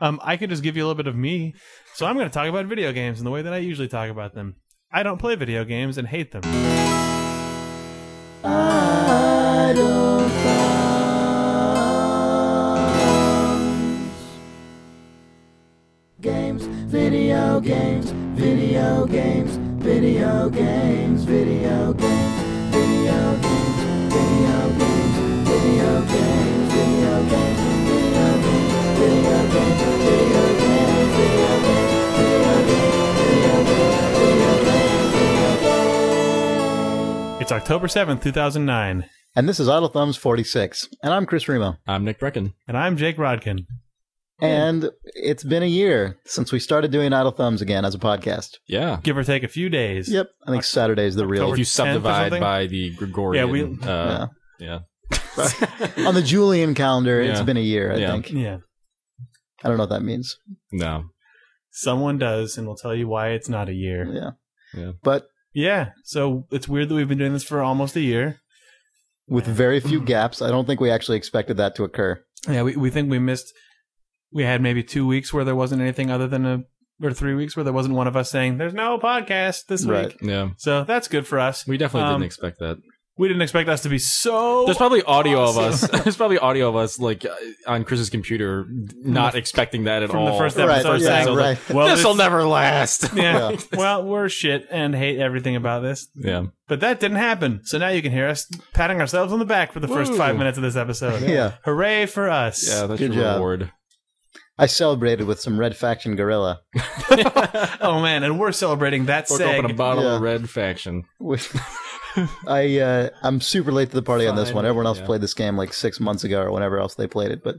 I could just give you a little bit of me. So I'm going to talk about video games in the way that I usually talk about them. I don't play video games and hate them. Games, video games, video games, video games, video games, video games, video games, video games, video games, video games, video games, video games, video games, video games, video games. It's October 7th, 2009. And this is Idle Thumbs 46. And I'm Chris Remo. I'm Nick Brecken. And I'm Jake Rodkin. And it's been a year since we started doing Idle Thumbs again as a podcast. Yeah. Give or take a few days. Yep. I think Saturday's the real. If you 10th or subdivide something? by the Gregorian. Yeah. On the Julian calendar, it's Yeah. been a year, I Yeah. think. Yeah. I don't know what that means. No. Someone does, and we'll tell you why it's not a year. Yeah. Yeah. But Yeah. So it's weird that we've been doing this for almost a year. with very few gaps, I don't think we actually expected that to occur. Yeah, we think we missed. We had maybe 2 weeks where there wasn't anything other than or 3 weeks where there wasn't one of us saying, there's no podcast this Right. week. Yeah. So that's good for us. We definitely didn't expect that. We didn't expect us to be so. There's probably audio awesome. of us. There's probably audio of us like on Chris's computer, not expecting that at From all. the first Right, episode. yeah, saying, right. Well, This'll it's- never last. Yeah. Yeah. Well, we're shit and hate everything about this. Yeah. But that didn't happen. So now you can hear us patting ourselves on the back for the first Woo. 5 minutes of this episode. Yeah. Hooray for us. Yeah, that's Good your job. reward. I celebrated with some Red Faction Guerrilla. Oh, man. And we're celebrating that Fork seg. open a bottle Yeah. of Red Faction. I'm super late to the party on this one. Fine. Everyone else Yeah. played this game like 6 months ago or whenever else they played it. But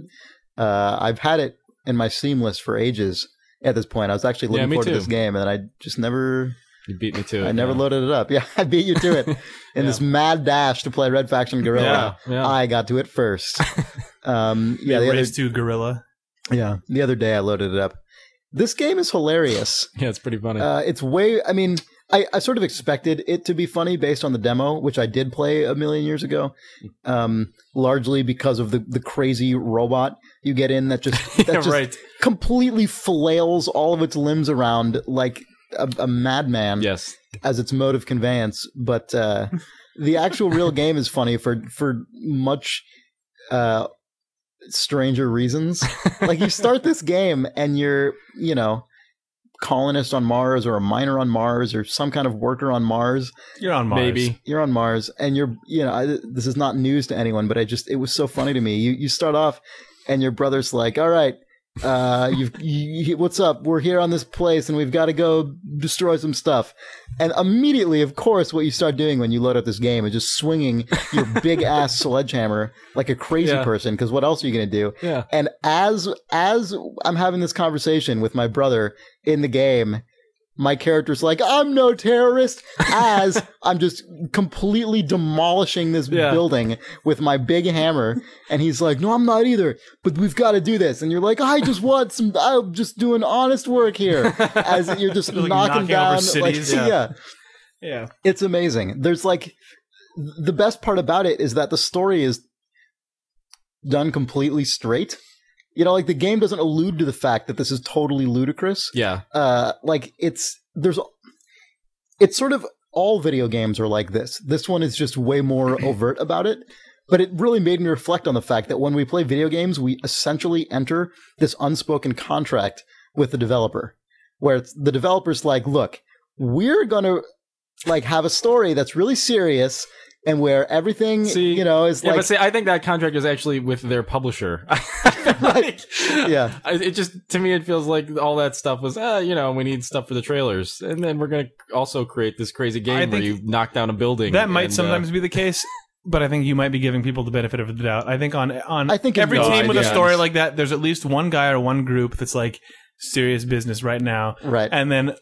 I've had it in my Steam list for ages at this point. I was actually looking me forward to too. this game, and I just never... You beat me to it. I never yeah. loaded it up. Yeah, I beat you to it. In this mad dash to play Red Faction Guerrilla, Yeah, yeah. I got to it first. Yeah, the race to Gorilla. the other day I loaded it up. This game is hilarious. Yeah, it's pretty funny. It's way... I mean, I sort of expected it to be funny based on the demo, which I did play a million years ago, largely because of the crazy robot you get in that just, Right. completely flails all of its limbs around like a madman yes. as its mode of conveyance. But the actual real game is funny for much stranger reasons. Like, you start this game and you're, colonist on Mars or a miner on Mars or some kind of worker on Mars. You're on Mars. Maybe. You're on Mars and this is not news to anyone, but it was so funny to me. You start off and your brother's like, all right, what's up? We're here on this place and we've got to go destroy some stuff. And immediately, of course, what you start doing when you load up this game is just swinging your big ass sledgehammer like a crazy person. Because what else are you going to do? Yeah. And as I'm having this conversation with my brother in the game, my character's like, I'm no terrorist, as I'm just completely demolishing this building with my big hammer. And he's like, no, I'm not either, but we've got to do this. And you're like, I'm just doing honest work here. As you're just Like knocking knocking down. over cities. Yeah. It's amazing. There's like, the best part about it is that the story is done completely straight. Like, the game doesn't allude to the fact that this is totally ludicrous. Yeah. It's sort of all video games are like this. This one is just way more overt about it. But it really made me reflect on the fact that when we play video games, we essentially enter this unspoken contract with the developer, where the developer's like, look, we're going to have a story that's really serious and where everything, is but see, I think that contract is actually with their publisher. Right. Yeah. It just, to me, it feels like all that stuff was, we need stuff for the trailers. And then we're going to also create this crazy game where you knock down a building. That might sometimes be the case. But I think you might be giving people the benefit of the doubt. I think on every team with a story like that, there's at least one guy or one group that's like serious business right now. Right. And then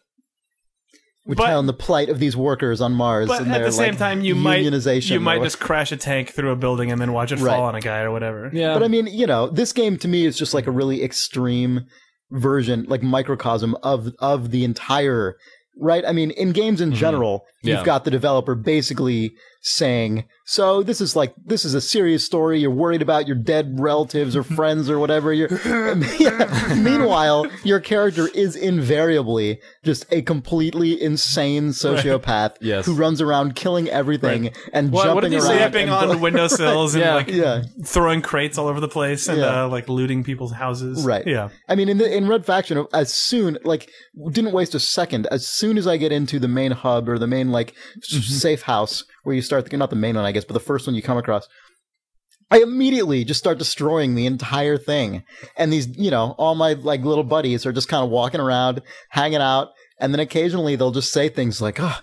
we're telling the plight of these workers on Mars. But and at the same time, you might unionization just crash a tank through a building and then watch it fall on a guy or whatever. Yeah. But I mean, this game to me is just like a really extreme version, like microcosm of the entire. Right. I mean, in games in general, you've got the developer basically saying, so this is a serious story. You're worried about your dead relatives or friends or whatever. Meanwhile, your character is invariably just a completely insane sociopath who runs around killing everything and jumping around. Snapping on windowsills and throwing crates all over the place and like looting people's houses. Right. Yeah. I mean, in Red Faction, as soon, like, didn't waste a second. As soon as I get into the main hub or the main, like, safe house where you start, not the main one, I guess, but the first one you come across, I immediately just start destroying the entire thing. And these, all my, like, little buddies are just kind of walking around, hanging out, and then occasionally they'll just say things like, oh,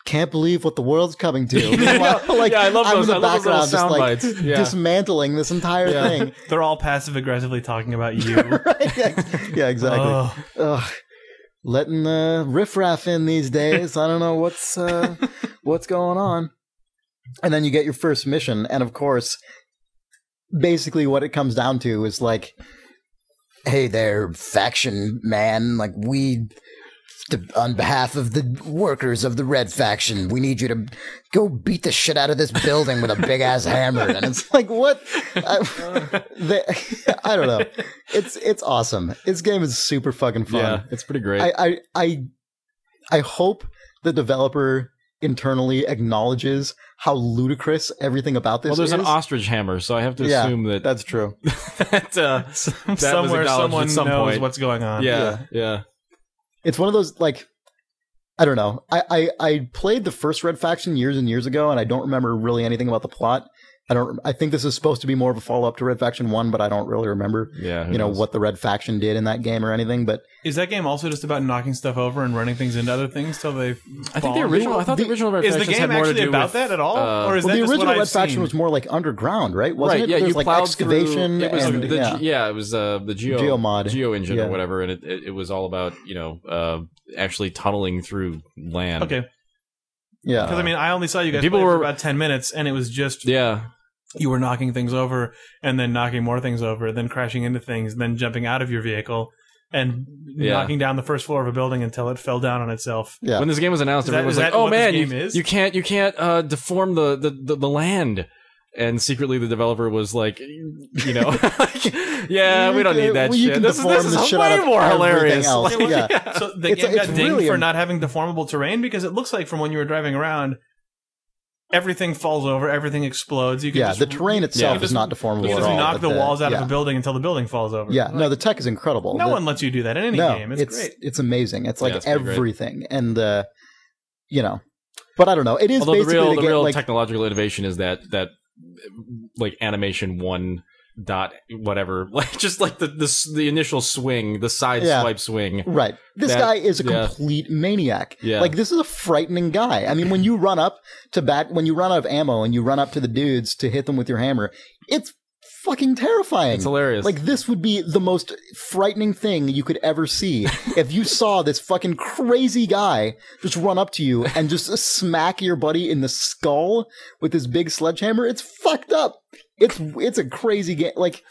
can't believe what the world's coming to. I love those. I'm in the background just like dismantling this entire thing. They're all passive aggressively talking about you. Right? Yeah, exactly. Letting the riffraff in these days. I don't know what's going on. And then you get your first mission, and of course, basically what it comes down to is like, hey there, faction man, like on behalf of the workers of the Red Faction, we need you to go beat the shit out of this building with a big-ass hammer. And it's like, what? I don't know. It's awesome. This game is super fucking fun. Yeah, it's pretty great. I hope the developer internally acknowledges how ludicrous everything about this is. Well, there's an ostrich hammer, so I have to assume that... that's true. that somewhere someone at some knows point. What's going on. Yeah. It's one of those, like, I don't know. I played the first Red Faction years and years ago, and I don't remember really anything about the plot. I think this is supposed to be more of a follow-up to Red Faction 1, but I don't really remember, what the Red Faction did in that game or anything. But is that game also just about knocking stuff over and running things into other things till they I thought the original Red Faction is the game actually about that at all? Or is that the just original what Red Faction was more like underground, right? Wasn't it? Yeah, There's you like plowed excavation. Through, it was the Geo mod. Geo engine or whatever, and it was all about, actually tunneling through land. Okay. Yeah. Because, I only saw you guys play for about 10 minutes, and it was just... Yeah. You were knocking things over and then knocking more things over, then crashing into things, then jumping out of your vehicle and knocking down the first floor of a building until it fell down on itself. Yeah. When this game was announced, everyone was like, "Oh man, you can't deform the land." And secretly, the developer was like, yeah, we don't need that shit. This is way more hilarious. So the game got dinged for not having deformable terrain because it looks like from when you were driving around, everything falls over, everything explodes. You can the terrain itself is not deformable at all. You just knock the walls out of a building until the building falls over. Yeah, no, the tech is incredible. No one lets you do that in any game. It's great. It's amazing. It's like everything. And, but I don't know. It is basically the real technological innovation is that like animation 1 dot whatever, like just like the initial swing, the side swipe swing. Right. This guy is a complete maniac. Yeah. Like, this is a frightening guy. I mean, when you run up when you run out of ammo and you run up to the dudes to hit them with your hammer, it's fucking terrifying. It's hilarious. Like, this would be the most frightening thing you could ever see if you saw this fucking crazy guy just run up to you and just smack your buddy in the skull with his big sledgehammer. It's fucked up. It's a crazy game. Like,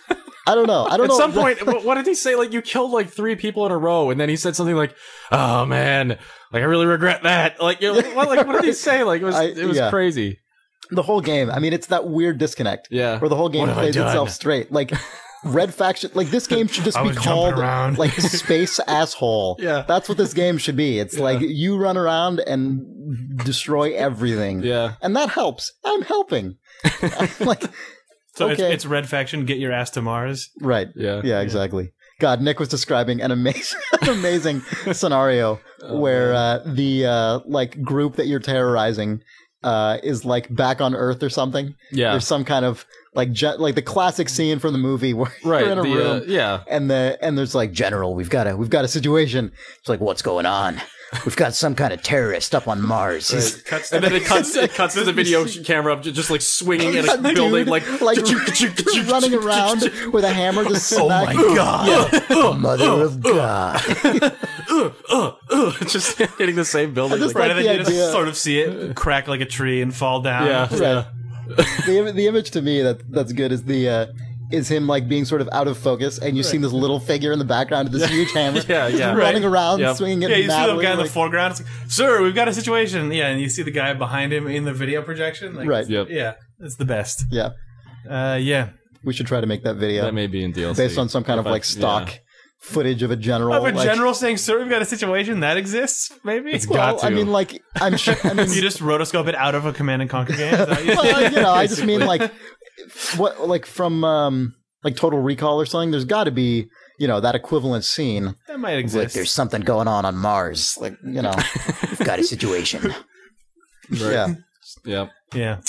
I don't know. At some point, what did he say? Like, you killed like 3 people in a row, and then he said something like, "Oh man, like I really regret that." Like, what did he say? Like, it was crazy. The whole game. I mean, it's that weird disconnect. Yeah. Where the whole game plays itself straight. Like, Red Faction, like, this game should just be called like Space Asshole. Yeah. That's what this game should be. It's like you run around and destroy everything. Yeah. And that helps. I'm helping. Like, so it's Red Faction, get your ass to Mars. Right. Yeah, exactly. God, Nick was describing an amazing scenario where the like group that you're terrorizing is like back on Earth or something. Yeah. There's some kind of like the classic scene from the movie where you're in a room. And there's like, General, we've got a situation. It's like, what's going on? We've got some kind of terrorist up on Mars. Right. And then it cuts to the video camera up, just like swinging in a building, like running around with a hammer, just smack. Oh my god! Yeah. Mother of God! Just hitting the same building. Just like and then you just sort of see it crack like a tree and fall down. Yeah. Right. The image to me that's good is is him like being sort of out of focus, and you see this little figure in the background with this huge hammer, running around, swinging it. Yeah, you madly, see the guy in the foreground. It's like, sir, we've got a situation. Yeah, and you see the guy behind him in the video projection. Like, right. Yeah, it's the best. Yeah. Yeah. We should try to make that video. That may be in DLC. Based on some kind of like stock footage of a general. Of a general saying, sir, we've got a situation that exists, maybe? It's got to. I mean, like, I'm sure. I mean, you just rotoscope it out of a Command and Conquer game? I just mean like, what, like from like Total Recall or something, there's got to be, that equivalent scene. That might exist. Like, there's something going on Mars. Like, we've got a situation. Right. Yeah. Yeah.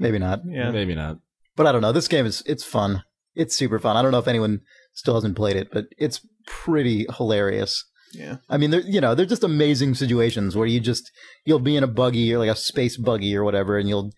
Maybe not. Yeah. Maybe not. But I don't know. This game it's fun. It's super fun. I don't know if anyone still hasn't played it, but it's pretty hilarious. Yeah. I mean, they're just amazing situations where you'll be in a buggy or like a space buggy or whatever, and you'll,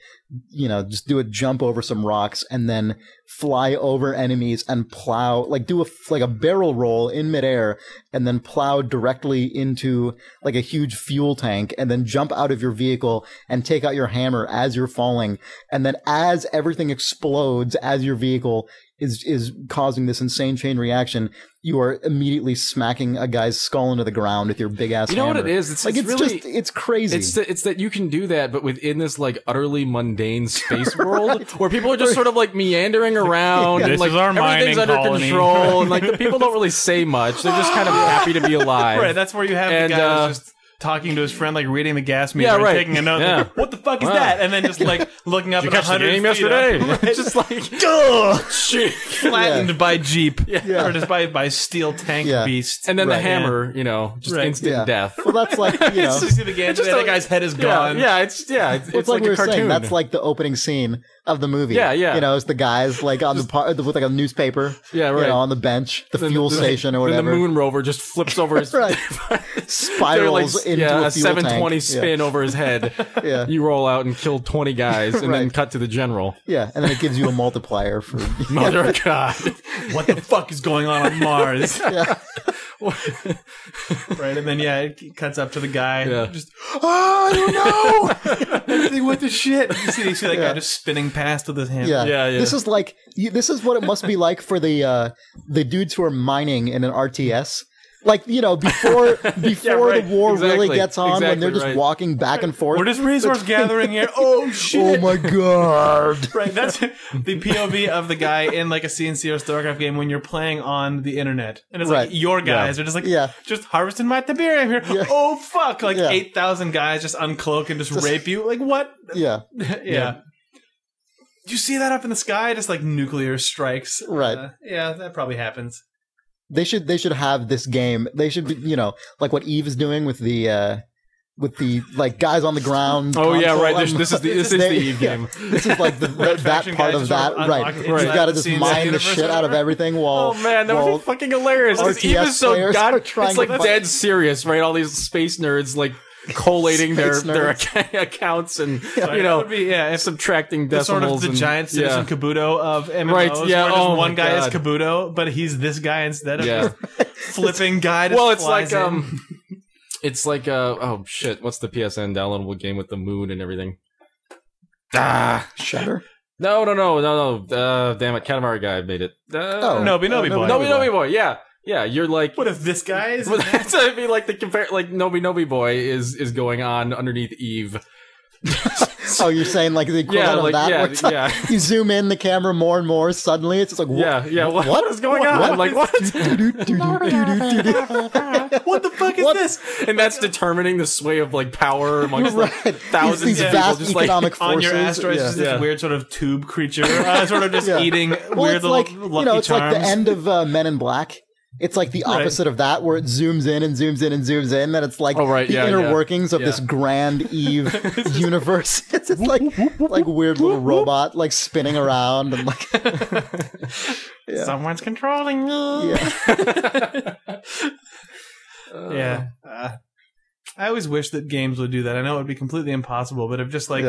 just do a jump over some rocks and then fly over enemies and plow, like do a barrel roll in midair and then plow directly into like a huge fuel tank and then jump out of your vehicle and take out your hammer as you're falling. And then as everything explodes as your vehicle is causing this insane chain reaction, you are immediately smacking a guy's skull into the ground with your big ass hammer. You know what it is? It's really, it's crazy. It's that you can do that, but within this like utterly mundane space world where people are just sort of like meandering around and like everything's under control and like the people don't really say much. They're just kind of happy to be alive. Right, that's where you have the guy who's just talking to his friend, like reading the gas meter and taking a note. Like, what the fuck is that? And then just like looking up at 100 game feet yesterday. Right? Just like shit, flattened by Jeep, or just by steel tank beast. And then the hammer, just instant death. Well, that's like you see the guy's head is gone. It's like a cartoon. Saying, that's like the opening scene of the movie. It's the guys like on the with like a newspaper. On the bench, the fuel station or whatever. And the moon rover just flips over his spirals into a 720 spin over his head. You roll out and kill 20 guys, and then cut to the general. And then it gives you a multiplier for Mother of God. What the fuck is going on Mars? Right, and then it cuts up to the guy. Just I don't know. What the shit? You see that guy just spinning past with his hand. This is like this is what it must be like for the dudes who are mining in an RTS. Like, before the war really gets on, when they're just walking back and forth. We're just resource gathering here. Oh, shit. Oh, my God. Right, that's the POV of the guy in, like, a CNC or StarCraft game when you're playing on the internet. And it's like, your guys are just like, just harvesting my tiberium here. Oh, fuck. Like, 8,000 guys just uncloak and just rape you. Like, what? Yeah. Do you see that up in the sky? Just, like, nuclear strikes. Right. That probably happens. They should have this game. They should be, like what Eve is doing with the like guys on the ground. Oh yeah, right. This is the Eve game. This is like that part of that. Right. You've got to just mine the shit out of everything. While that would be fucking hilarious. Eve is so it's like dead serious, right? All these space nerds like collating their accounts and subtracting decimals. Sort of the giant Citizen Kabuto of MMOs. Right, where one guy is Kabuto, but he's this guy instead of flipping guy. Well, it's like oh shit, what's the PSN downloadable game with the moon and everything? Shutter? No. Damn it, Katamari guy made it. Noby Noby Boy. Noby Noby Boy. Yeah, you're like. What if this guy is? That's I mean, like Noby Noby Boy is going on underneath Eve. Oh, you're saying like the equivalent of that? You zoom in the camera more and more. Suddenly, it's just like what is going on? Like what? What the fuck is this? And that's determining the sway of like power amongst like, thousands these of people. Vast just economic like forces. On your asteroid, just this weird sort of tube creature, sort of just eating weird little like, lucky it's charms. like the end of Men in Black. It's like the opposite of that, where it zooms in and zooms in and zooms in. That it's like the inner workings of this grand Eve universe. It's like weird little robot like spinning around and like someone's controlling me. I always wish that games would do that. I know it would be completely impossible, but if just like,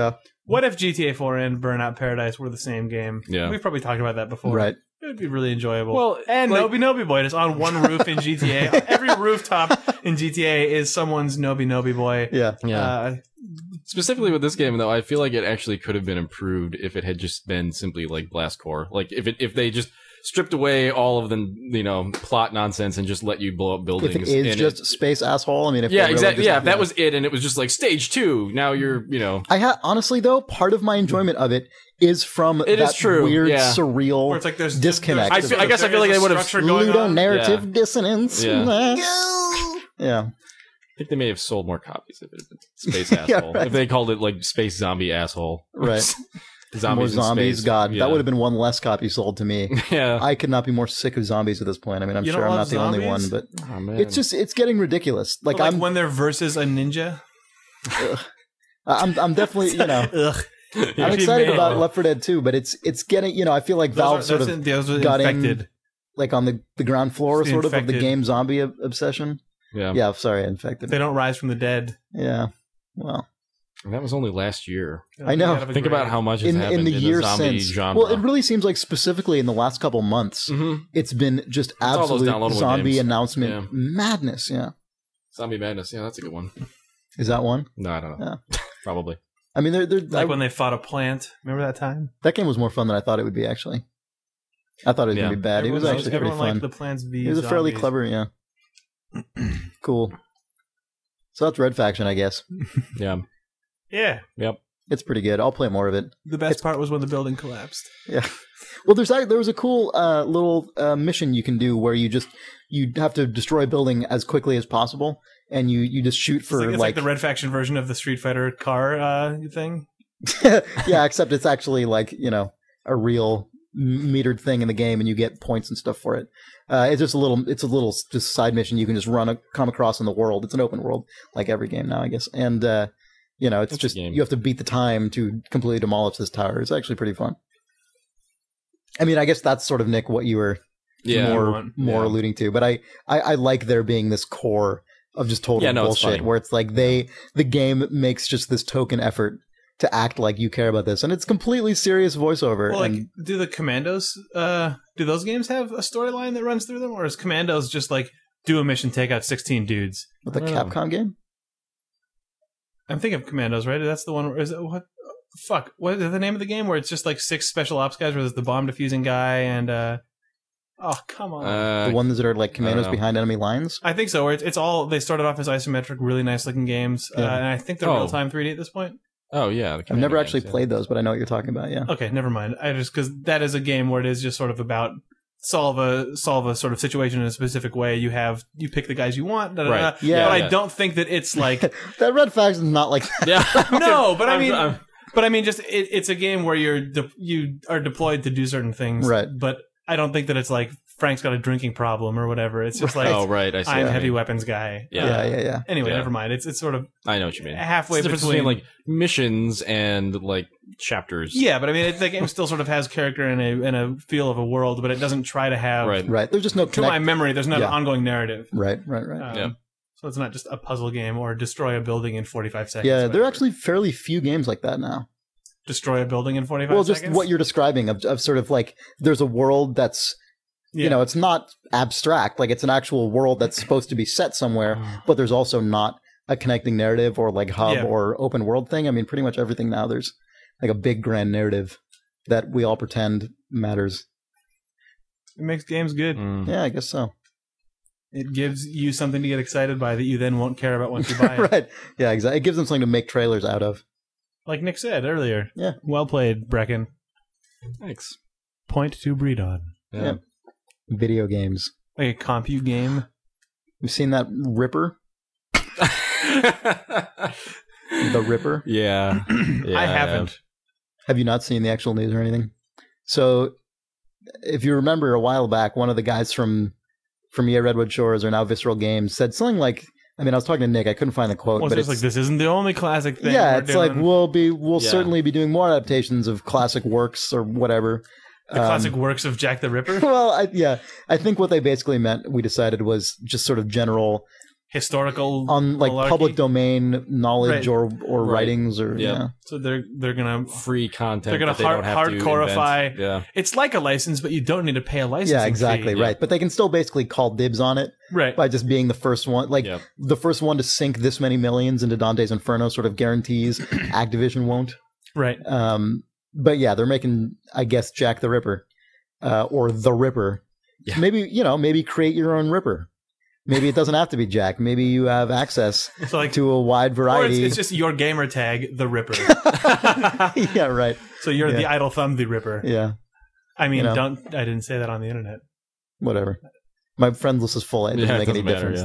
what if GTA 4 and Burnout Paradise were the same game? Yeah. We've probably talked about that before. Right. It would be really enjoyable. Well, and like, Noby Noby Boy just on one roof in GTA. Every rooftop in GTA is someone's Noby Noby Boy. Specifically with this game, though, I feel like it actually could have been improved if it had just been simply like Blast Core. Like if they just stripped away all of the plot nonsense and just let you blow up buildings. If it is just space asshole, I mean, if exactly. Yeah, if that was it, and it was just like stage 2. Now you're, honestly though, part of my enjoyment of it is from weird, surreal it's like there's disconnect. I guess I feel like they would have Ludonarrative dissonance. Yeah. Yeah. I think they may have sold more copies if it had been Space Asshole. If they called it like Space Zombie Asshole. Right. More zombies, God. That would have been one less copy sold to me. Yeah. I could not be more sick of zombies at this point. I mean, I'm sure I'm not the only one, but it's getting ridiculous. Like when they're versus a ninja. I'm definitely, I'm excited about Left 4 Dead 2, but it's getting, I feel like Valve sort of got in, like on the ground floor sort of the game zombie obsession. Yeah. Yeah, sorry, infected. They don't rise from the dead. Yeah. Well. And that was only last year. I know. Think about how much has happened in the years since. Genre. Well, it really seems like specifically in the last couple months, it's been just absolute zombie announcement madness. Yeah. Zombie madness. Yeah, that's a good one. Is that one? No, I don't know. Yeah. Probably. I mean, they're when they fought a plant. Remember that time? That game was more fun than I thought it would be. Actually, I thought it was going to be bad. It was actually pretty fun. The plants it was a fairly clever. Cool. So that's Red Faction, I guess. Yeah. Yeah. Yep. It's pretty good. I'll play more of it. The best part was when the building collapsed. Yeah. Well, there was a cool little mission you can do where you have to destroy a building as quickly as possible, and you just shoot for it's like the Red Faction version of the Street Fighter car thing. Yeah, except it's actually like a real metered thing in the game, and you get points and stuff for it. It's just a little just side mission you can just come across in the world. It's an open world like every game now, I guess, and it's just you have to beat the time to completely demolish this tower. It's actually pretty fun. I mean, I guess that's sort of, Nick, what you were more alluding to, but I like there being this core of just total bullshit where it's like the game makes just this token effort to act like you care about this, and it's completely serious voiceover. Well, do the Commandos, do those games have a storyline that runs through them, or is Commandos just like do a mission, take out 16 dudes? With the Capcom game? I'm thinking of Commandos, right? That's the one. Is it what? Fuck! What is the name of the game where it's just like 6 special ops guys, where there's the bomb defusing guy and oh, come on, the ones that are like commandos behind enemy lines. I think so. Where it's all they started off as isometric, really nice looking games, and I think they're real time 3D at this point. Oh yeah, I've never actually played those, but I know what you're talking about. Yeah. Okay, never mind. Because that is a game where it is just sort of about solve a sort of situation in a specific way. You pick the guys you want. Right. Yeah. But I don't think that it's like that Red Faction is not like that. Yeah. No, but I mean, just it's a game where you are deployed to do certain things. Right. But I don't think that it's like Frank's got a drinking problem or whatever. It's just like, I see. I'm a heavy weapons guy. Yeah. Anyway, never mind. It's sort of I know what you mean. Halfway between like missions and like chapters. Yeah, but I mean, the game still sort of has character and a feel of a world, but it doesn't try to have right. There's just no to my memory. There's not an ongoing narrative. Right. So it's not just a puzzle game or destroy a building in 45 seconds. Yeah, there are actually fairly few games like that now. Destroy a building in 45 seconds? Well, just what you're describing of sort of like there's a world that's, it's not abstract. Like it's an actual world that's supposed to be set somewhere, but there's also not a connecting narrative or like hub or open world thing. I mean, pretty much everything now there's like a big grand narrative that we all pretend matters. It makes games good. Yeah, I guess so. It gives you something to get excited by that you then won't care about once you buy it. Right. Yeah, exactly. It gives them something to make trailers out of. Like Nick said earlier. Yeah. Well played, Brecken. Thanks. Point to breed on. Yeah. Video games. Like a compute game. You've seen that Ripper? The Ripper? Yeah. I haven't. Have you not seen the actual news or anything? So, if you remember a while back, one of the guys from EA Redwood Shores or now Visceral Games said something like, I mean, I was talking to Nick, I couldn't find the quote, but it's like, this isn't the only classic thing. Yeah, it's like we'll certainly be doing more adaptations of classic works or whatever. The classic works of Jack the Ripper? Well, I think what they basically meant, we decided, was just sort of general historical on like malarkey. public domain knowledge or writings or So they're gonna free content. They're gonna hardcoreify. Yeah, it's like a license, but you don't need to pay a license. Yeah, exactly fee. right. But they can still basically call dibs on it, right? By just being the first one, like the first one to sink this many millions into Dante's Inferno, sort of guarantees Activision won't. Right. But yeah, they're making, I guess, Jack the Ripper, or the Ripper. Yeah. Maybe create your own Ripper. Maybe it doesn't have to be Jack. Maybe you have access to a wide variety. Or it's just your gamer tag, the Ripper. Yeah, right. So you're the idle thumb, the Ripper. Yeah. I mean, I didn't say that on the internet. Whatever. My friend list is full. It doesn't make any difference.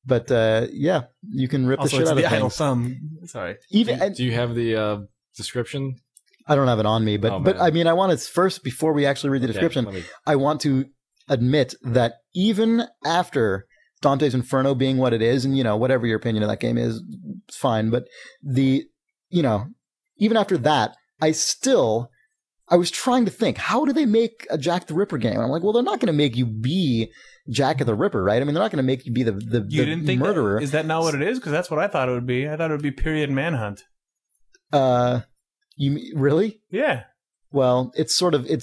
But you can rip also, the shit out of things. idle thumb. Sorry. Do you have the description? I don't have it on me, but I mean, I want to first, before we actually read the description, I want to admit that even after Dante's Inferno being what it is, and whatever your opinion of that game is, it's fine. But even after that, I was trying to think, how do they make a Jack the Ripper game? And I'm like, well, they're not going to make you be Jack the Ripper, right? I mean, they're not going to make you be the you didn't think murderer. Is that not what it is? Because that's what I thought it would be. I thought it would be period manhunt. You really? Yeah. Well, it's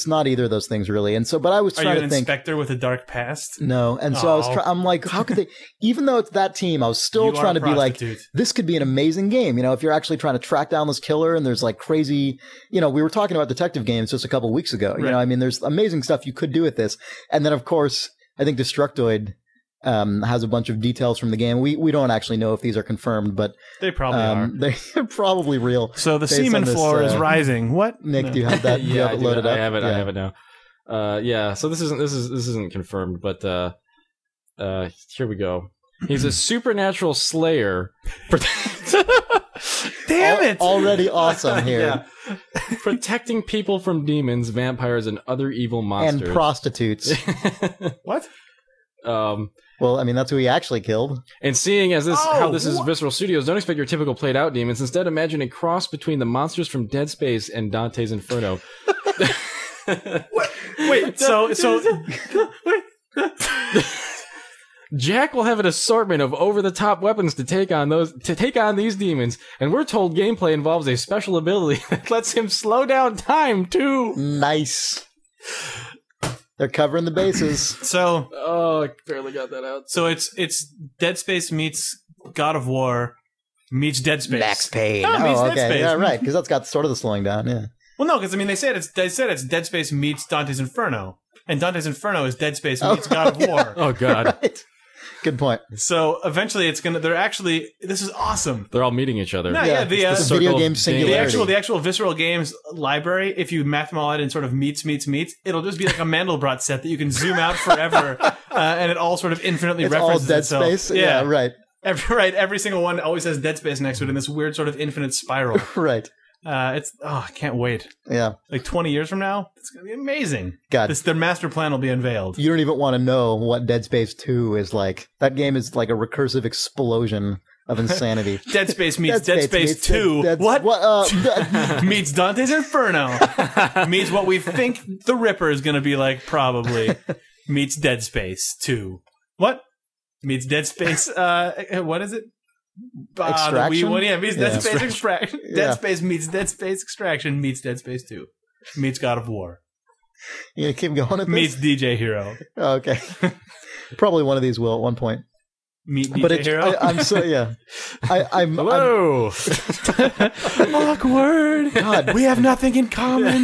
not either of those things really. And so, but I was trying to think. Are you an inspector with a dark past? No. And so I'm like, how could they, even though it's that team, I was still trying to be like, this could be an amazing game. If you're actually trying to track down this killer and there's like crazy, we were talking about detective games just a couple of weeks ago. Right. I mean, there's amazing stuff you could do with this. And then of course, I think Destructoid has a bunch of details from the game. We don't actually know if these are confirmed, but they probably are. They're probably real. So the semen floor is rising. What? Nick, do you have that? Yeah, have it loaded up? I have it. Yeah. I have it now. So this isn't confirmed, but here we go. He's a supernatural slayer. Damn it! Already awesome here. Protecting people from demons, vampires, and other evil monsters. And prostitutes. What? Well, I mean, that's who he actually killed. And seeing as how this is Visceral Studios, don't expect your typical played out demons. Instead, imagine a cross between the monsters from Dead Space and Dante's Inferno. Wait, so Jack will have an assortment of over-the-top weapons to take on these demons, and we're told gameplay involves a special ability that lets him slow down time too. Nice. They're covering the bases. So, I barely got that out. So it's Dead Space meets God of War meets Dead Space. Max Payne. Meets Dead Space. Yeah, right. Because that's got sort of the slowing down. Yeah. Well, no, because I mean they said it's Dead Space meets Dante's Inferno, and Dante's Inferno is Dead Space meets God of War. Oh God. Right. Good point. So eventually this is awesome. They're all meeting each other. No, the video game singularity. The actual Visceral Games library, if you map them all out in sort of meets, it'll just be like a Mandelbrot set that you can zoom out forever, and it all sort of infinitely references all Dead itself. Space? Yeah, right. Every single one always has Dead Space next to it in this weird sort of infinite spiral. Right. I can't wait. Yeah. Like 20 years from now, it's going to be amazing. God. Their master plan will be unveiled. You don't even want to know what Dead Space 2 is like. That game is like a recursive explosion of insanity. Dead Space meets Dead Space 2. What? Meets Dante's Inferno. Meets what we think the Ripper is going to be like, probably. Meets Dead Space 2. What? Meets Dead Space, what is it? Extraction? Meets Dead Space Extraction. Dead Space meets Dead Space Extraction meets Dead Space 2. Meets God of War. You gonna keep going with this? Meets DJ Hero. Oh, okay. Probably one of these will at one point. Meet DJ Hero? I'm so, yeah. Hello. Awkward. God. We have nothing in common.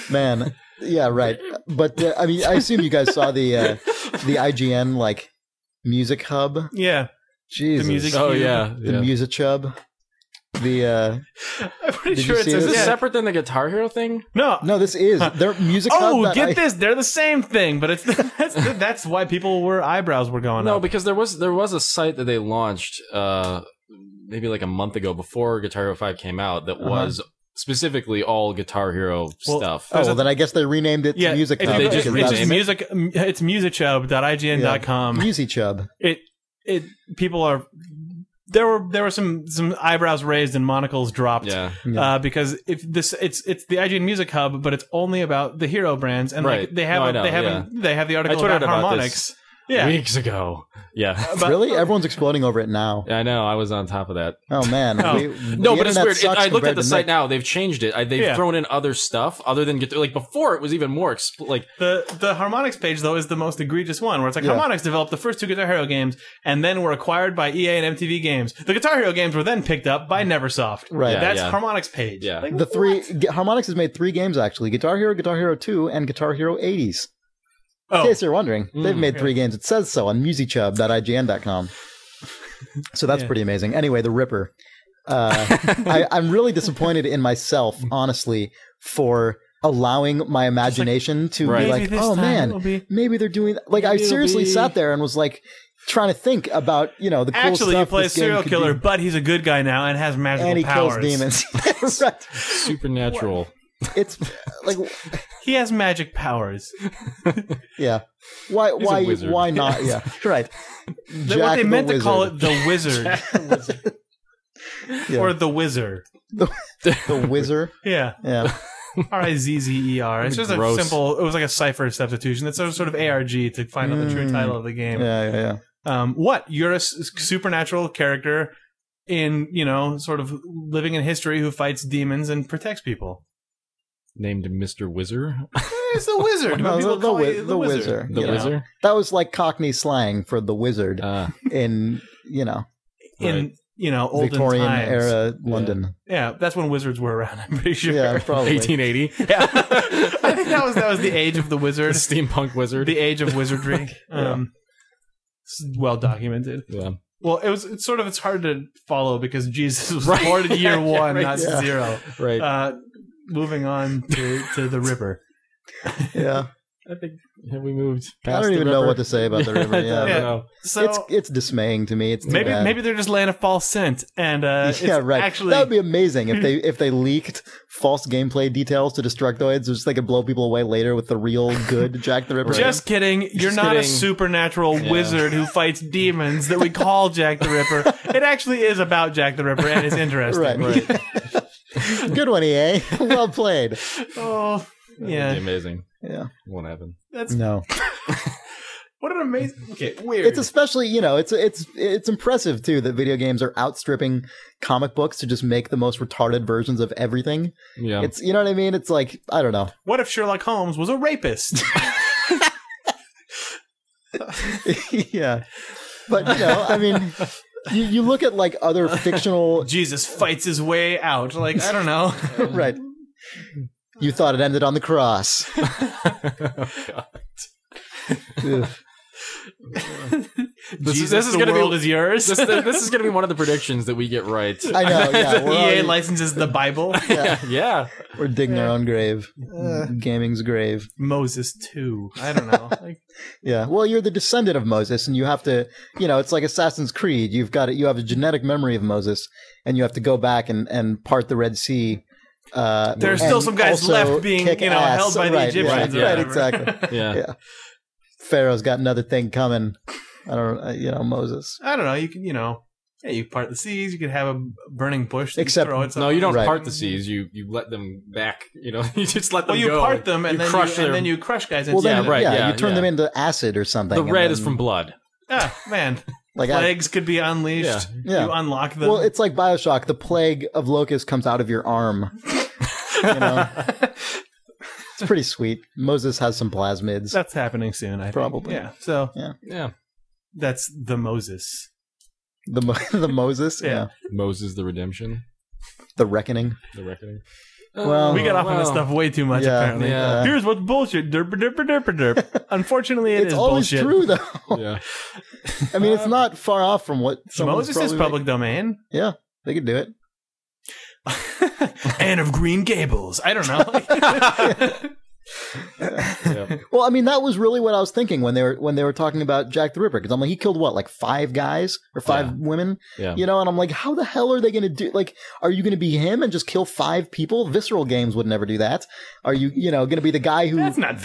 Man. Yeah, right. But, I mean, I assume you guys saw the IGN, like, Music Hub. Yeah. Jesus. The music The Musi Chub. I'm pretty sure it says this separate than the Guitar Hero thing? No, this is their Music Hub. Oh, get this! They're the same thing, but that's why eyebrows were going up. No, because there was a site that they launched maybe like a month ago before Guitar Hero 5 came out that was specifically all Guitar Hero stuff. Oh, well, then I guess they renamed it to Music Hub. They just rename it. It's musichub.ign.com. Musi Chub. People are. There were some eyebrows raised and monocles dropped, because it's the IGN Music Hub, but it's only about the hero brands, and like they have the article about harmonics, weeks ago. Yeah. Really? Everyone's exploding over it now. I know. I was on top of that. Oh, man. No, but it's weird. I looked at the site now. They've changed it. They've thrown in other stuff other than like before. It was even more like the Harmonix page though is the most egregious one, where it's like Harmonix developed the first 2 Guitar Hero games and then were acquired by EA and MTV Games. The Guitar Hero games were then picked up by Neversoft. Right. That's Harmonix page. Yeah. Like, Harmonix has made 3 games actually: Guitar Hero 2, and Guitar Hero 80s. In case you're wondering, they've made 3 games. It says so on MusiChub.ign.com. So that's pretty amazing. Anyway, the Ripper. I'm really disappointed in myself, honestly, for allowing my imagination to be like, oh man, maybe they're doing that. Like, I seriously sat there and was like, trying to think about, the cool stuff. Actually, you play a serial killer, but he's a good guy now and has magical powers. And he kills demons. Right. Supernatural. It's like he has magic powers. Yeah. Why not? Yeah. Right. What they meant to call it the Wizard. Or the Wizard. The Wizard? Yeah. Yeah. R-I-Z-Z-E-R. It's just a simple, it was like a cipher substitution. It's a sort of ARG to find out the true title of the game. Yeah. What? You're a supernatural character in, sort of living in history who fights demons and protects people. Named Mr. Wizard? It's the Wizard. No, the Wizard. The Wizard? That was like Cockney slang for the Wizard in, in olden Victorian times. era London. Yeah, that's when wizards were around, I'm pretty sure. Yeah, probably. 1880. Yeah. I think that was the age of the wizard. The steampunk wizard. The age of wizardry. It's well documented. Yeah. Well, it's hard to follow because Jesus was born in year 1, not 0. Right. Moving on to the Ripper. Yeah. I think we moved past I don't even know what to say about the River. Yeah. So it's dismaying to me. It's maybe they're just laying a false scent, and actually that would be amazing if they leaked false gameplay details to Destructoids, so just they could blow people away later with the real good Jack the Ripper. Just kidding. You're not a supernatural wizard who fights demons that we call Jack the Ripper. It actually is about Jack the Ripper, and it's interesting. Right. Good one, EA. Well played. Oh. Yeah. Amazing. Yeah. Won't happen. No. What an amazing. Okay, weird. It's especially, it's impressive too that video games are outstripping comic books to just make the most retarded versions of everything. Yeah. It's, you know what I mean? It's like, I don't know. What if Sherlock Holmes was a rapist? Yeah. But, I mean, you look at like other fictional. Jesus fights his way out. Like, I don't know. Right. You thought it ended on the cross. Oh, God. This is going to be yours. This is going to be one of the predictions that we get right. I know. Yeah, EA licenses the Bible. Yeah. We're digging our own grave. Gaming's grave. Moses 2. I don't know. Yeah. Well, you're the descendant of Moses, and you have to. It's like Assassin's Creed. You have a genetic memory of Moses, and you have to go back and part the Red Sea. There's still some guys left being, held by the Egyptians. Right, exactly. Yeah. Pharaoh's got another thing coming. I don't, Moses. I don't know. You can, you part the seas. You could have a burning bush. Except, no, you don't part the seas. You let them back. You just let them go. Well, you part them and then you crush guys. Well, then, you turn them into acid or something. The red is from blood. Ah, man. Like plagues could be unleashed. Yeah. You unlock them. Well, it's like BioShock. The plague of locusts comes out of your arm. It's pretty sweet. Moses has some plasmids. That's happening soon, I think. Probably. Yeah. So yeah. That's the Moses. The Moses? Yeah. Moses the Redemption. The Reckoning. Well, we got off on this stuff way too much, apparently. Yeah. Here's what's bullshit. Derp, derp, derp, derp. Unfortunately, it's always bullshit. True, though. Yeah. I mean, it's not far off from what Moses is public domain. Yeah, they could do it. Anne of Green Gables. I don't know. Well, I mean, that was really what I was thinking when they were talking about Jack the Ripper, because I'm like, he killed what, like 5 guys or 5 women? Yeah. And I'm like, how the hell are they going to do? Like, are you going to be him and just kill 5 people? Visceral Games would never do that. Are you, going to be the guy who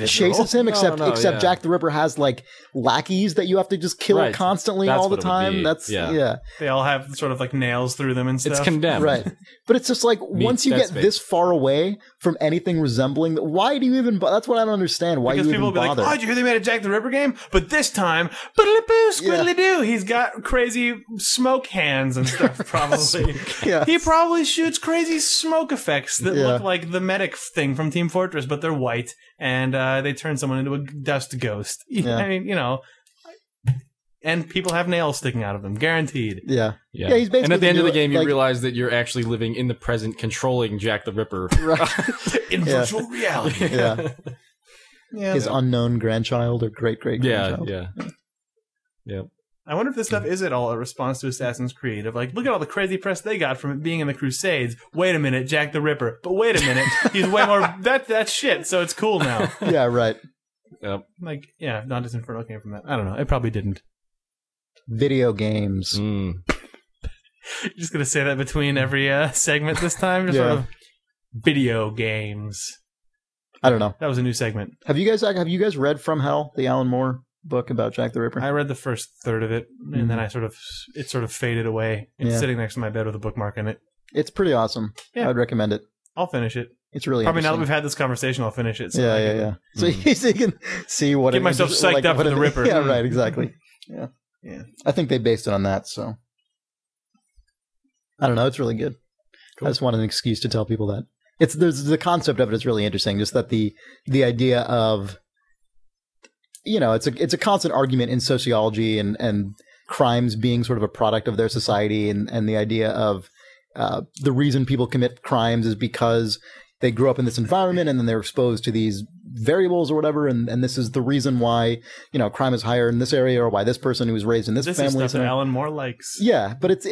chases him? Except Jack the Ripper has like lackeys that you have to just kill constantly all the time. That's They all have sort of like nails through them and stuff. It's condemned, right? But it's just like once you get this far away from anything resembling, why do you even That's what I don't understand. Why because you people even will be bother? like, "Oh, did you hear they made a Jack the Ripper game?" But this time, squiddly-boo, squiddly-doo, he's got crazy smoke hands and stuff. Probably, he probably shoots crazy smoke effects that look like the medic thing from Team Fortress, but they're white, and they turn someone into a dust ghost. I mean, you know. And people have nails sticking out of them, guaranteed. Yeah. He's basically. And at the end of the game, you realize that you're actually living in the present, controlling Jack the Ripper in virtual reality. His unknown grandchild or great grandchild. Yeah. I wonder if this stuff is at all a response to Assassin's Creed. Of like, look at all the crazy press they got from it being in the Crusades. Wait a minute, Jack the Ripper. But wait a minute, he's way more. That's shit. So it's cool now. Yeah. Right. Yep. Like, Dante's Inferno came from that. I don't know. It probably didn't. Video games. You're just gonna say that between every segment this time. Just sort of video games. I don't know. That was a new segment. Have you guys read From Hell, the Alan Moore book about Jack the Ripper? I read the first third of it, and then it sort of faded away. It's sitting next to my bed with a bookmark in it. It's pretty awesome. I would recommend it. I'll finish it. It's really probably now that we've had this conversation, I'll finish it. So So you can see what get myself psyched up for the Ripper. Yeah, right. Exactly. Yeah. I think they based it on that, so I don't know. It's really good. Cool. I just wanted an excuse to tell people that there's the concept of it is really interesting. Just that the idea of it's a constant argument in sociology and crimes being sort of a product of their society, and the idea of the reason people commit crimes is because they grew up in this environment and then they're exposed to these variables or whatever, and this is the reason why crime is higher in this area, or why this person who was raised in this family. This is stuff that Alan Moore likes. Yeah, but it's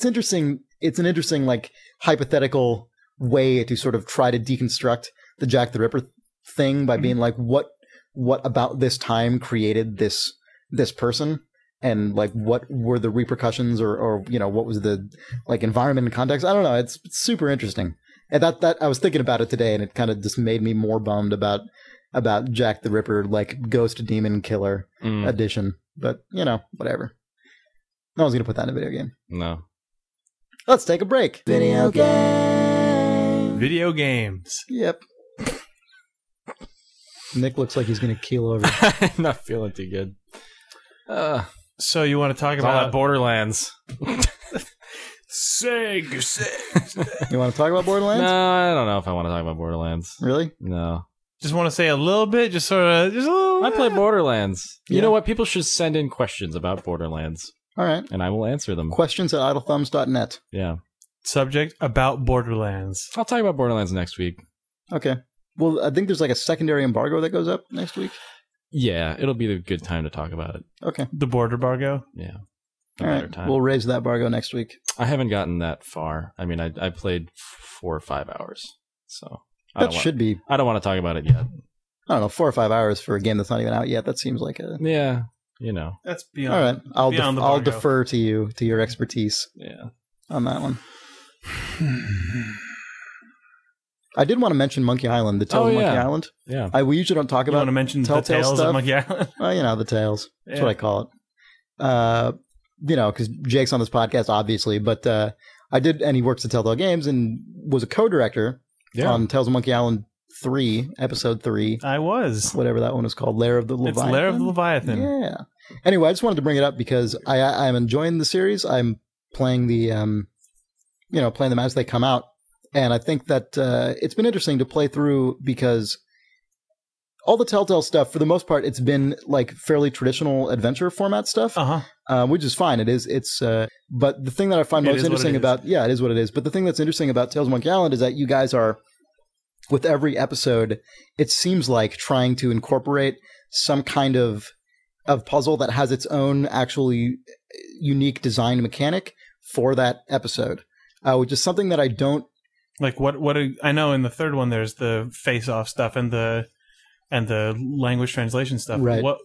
interesting. It's an interesting like hypothetical way to sort of try to deconstruct the Jack the Ripper thing by being like, what about this time created this person, and like what were the repercussions or what was the like environment and context. I don't know. It's super interesting. And that I was thinking about it today, and it kind of just made me more bummed about Jack the Ripper, like Ghost Demon Killer edition. But whatever. No one's gonna put that in a video game. No. Let's take a break. Video games. Yep. Nick looks like he's gonna keel over. I'm not feeling too good. So you want to talk about Borderlands? Seg. You want to talk about Borderlands? No, I don't know if I want to talk about Borderlands. Really? No. Just want to say a little bit, just a little. I play Borderlands. You know what? People should send in questions about Borderlands. All right. And I will answer them. Questions at idlethumbs.net. Yeah. Subject about Borderlands. I'll talk about Borderlands next week. Okay. Well, I think there's like a secondary embargo that goes up next week. Yeah, it'll be a good time to talk about it. Okay. The border bargo? Yeah. All right. We'll raise that bargo next week. I haven't gotten that far. I mean, I played 4 or 5 hours. So that should be. I don't want to talk about it yet. I don't know, 4 or 5 hours for a game that's not even out yet. That seems like a. Yeah. That's beyond. All right. I'll defer to you, to your expertise. Yeah. On that one. I did want to mention Monkey Island, the Tales of Monkey Island. Yeah. We usually don't talk about. You want to mention the Tales of Monkey Island? Well, the Tales. That's what I call it. Because Jake's on this podcast, obviously, but I did, and he works at Telltale Games and was a co-director on Tales of Monkey Island 3, Episode 3. I was. Whatever that one was called, Lair of the Leviathan. It's Lair of the Leviathan. Yeah. Anyway, I just wanted to bring it up because I'm enjoying the series. I'm playing playing them as they come out. And I think that it's been interesting to play through because all the Telltale stuff, for the most part, it's been like fairly traditional adventure format stuff, which is fine. It is. But the thing that I find most interesting about, it is what it is. But the thing that's interesting about Tales of Monkey Island is that you guys are, with every episode, it seems like trying to incorporate some kind of puzzle that has its own actually unique design mechanic for that episode, which is something that I don't. Like what I know in the third one, there's the face-off stuff and the language translation stuff. Right. What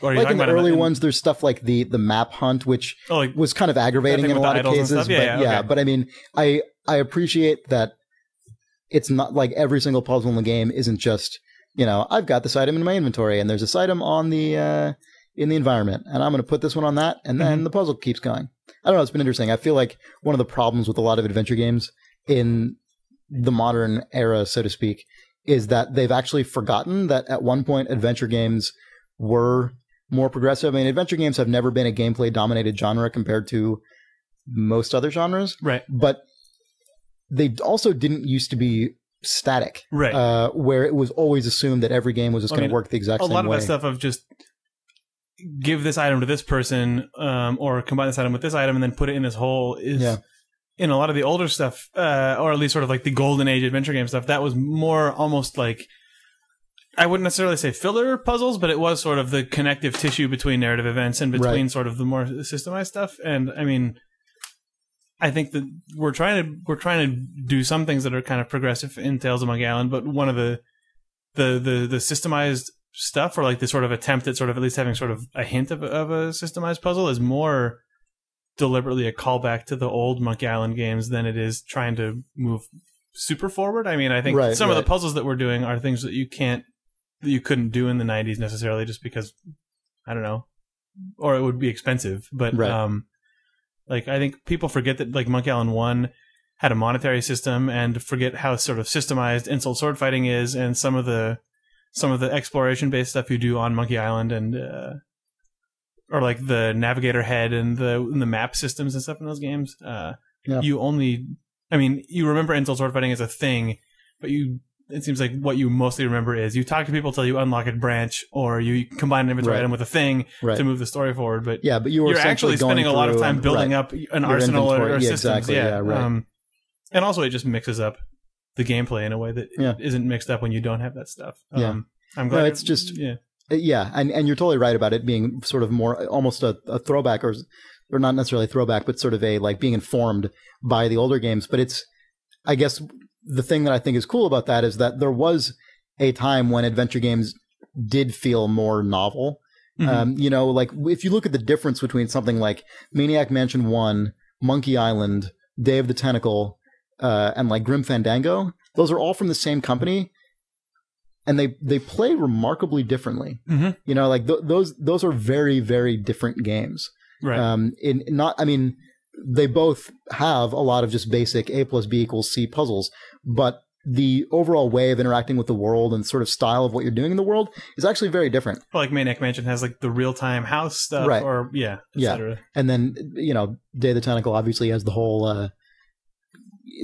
are you like talking in the about? early ones, there's stuff like the map hunt, which was kind of aggravating in a lot of cases. But I mean, I appreciate that it's not like every single puzzle in the game isn't just, I've got this item in my inventory and there's this item on the in the environment and I'm going to put this one on that and then the puzzle keeps going. I don't know. It's been interesting. I feel like one of the problems with a lot of adventure games in the modern era, so to speak, is that they've actually forgotten that at one point adventure games were more progressive. I mean, adventure games have never been a gameplay-dominated genre compared to most other genres. Right. But they also didn't used to be static. Right. Where it was always assumed that every game was just going to work the exact same way. A lot of that stuff of just give this item to this person or combine this item with this item and then put it in this hole is... In a lot of the older stuff, or at least sort of like the golden age adventure game stuff, that was more almost like, I wouldn't necessarily say filler puzzles, but it was sort of the connective tissue between narrative events and between sort of the more systemized stuff. And I mean, I think that we're trying to do some things that are kind of progressive in Tales of Monkey Island, but one of the systemized stuff, or like the sort of attempt at sort of at least having sort of a hint of a systemized puzzle, is more deliberately a callback to the old Monkey Island games than it is trying to move super forward. I mean, I think some of the puzzles that we're doing are things that you couldn't do in the 90s necessarily, just because, I don't know, or it would be expensive. But like, I think people forget that like Monkey Island 1 had a monetary system, and forget how sort of systemized insult sword fighting is, and some of the exploration based stuff you do on Monkey Island, and or like the navigator head and the map systems and stuff in those games. You remember insult sword fighting as a thing, but it seems like what you mostly remember is you talk to people till you unlock a branch, or you combine an inventory item with a thing to move the story forward. But you're actually spending a lot of time building up an arsenal or systems. Exactly. And also it just mixes up the gameplay in a way that isn't mixed up when you don't have that stuff. I'm glad it's just and you're totally right about it being sort of more almost a throwback, or not necessarily a throwback, but sort of a like being informed by the older games. But it's, I guess, the thing that I think is cool about that is that there was a time when adventure games did feel more novel. Mm-hmm. Like if you look at the difference between something like Maniac Mansion 1, Monkey Island, Day of the Tentacle, and like Grim Fandango, those are all from the same company. And they play remarkably differently. Mm-hmm. Like those are very, very different games. Right. They both have a lot of just basic A + B = C puzzles, but the overall way of interacting with the world and sort of style of what you're doing in the world is actually very different. Well, like Maniac Mansion has like the real-time house stuff, or etc. And then Day of the Tentacle obviously has the whole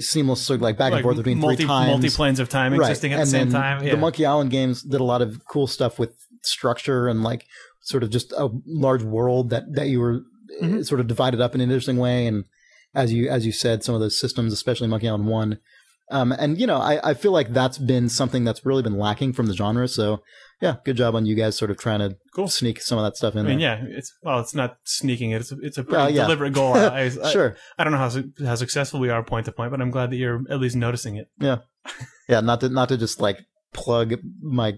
seamless sort of like back and forth between three times, multi-planes of time existing at the same time. The Monkey Island games did a lot of cool stuff with structure and like sort of just a large world that you were sort of divided up in an interesting way. And as you said, some of those systems, especially Monkey Island 1. I feel like that's been something that's really been lacking from the genre. So yeah, good job on you guys sort of trying to sneak some of that stuff in. It's not sneaking it. It's a pretty deliberate goal. Sure. I don't know how successful we are point to point, but I'm glad that you're at least noticing it. Yeah. Yeah. Not to just like plug my,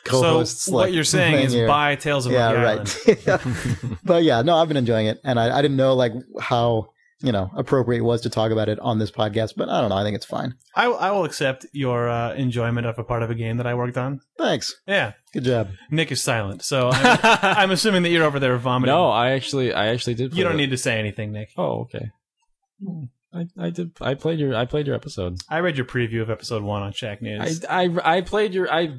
co-hosts. So what you're saying is buy Tales of Monkey Island. Right. But yeah, no, I've been enjoying it. And I didn't know like how, appropriate it was to talk about it on this podcast, but I don't know. I think it's fine. I will accept your enjoyment of a part of a game that I worked on. Thanks. Yeah. Good job. Nick is silent, so I'm assuming that you're over there vomiting. No, I actually did. You don't need to say anything, Nick. Oh, okay. I did. I played your episode. I read your preview of episode 1 on Shack News. I played your. I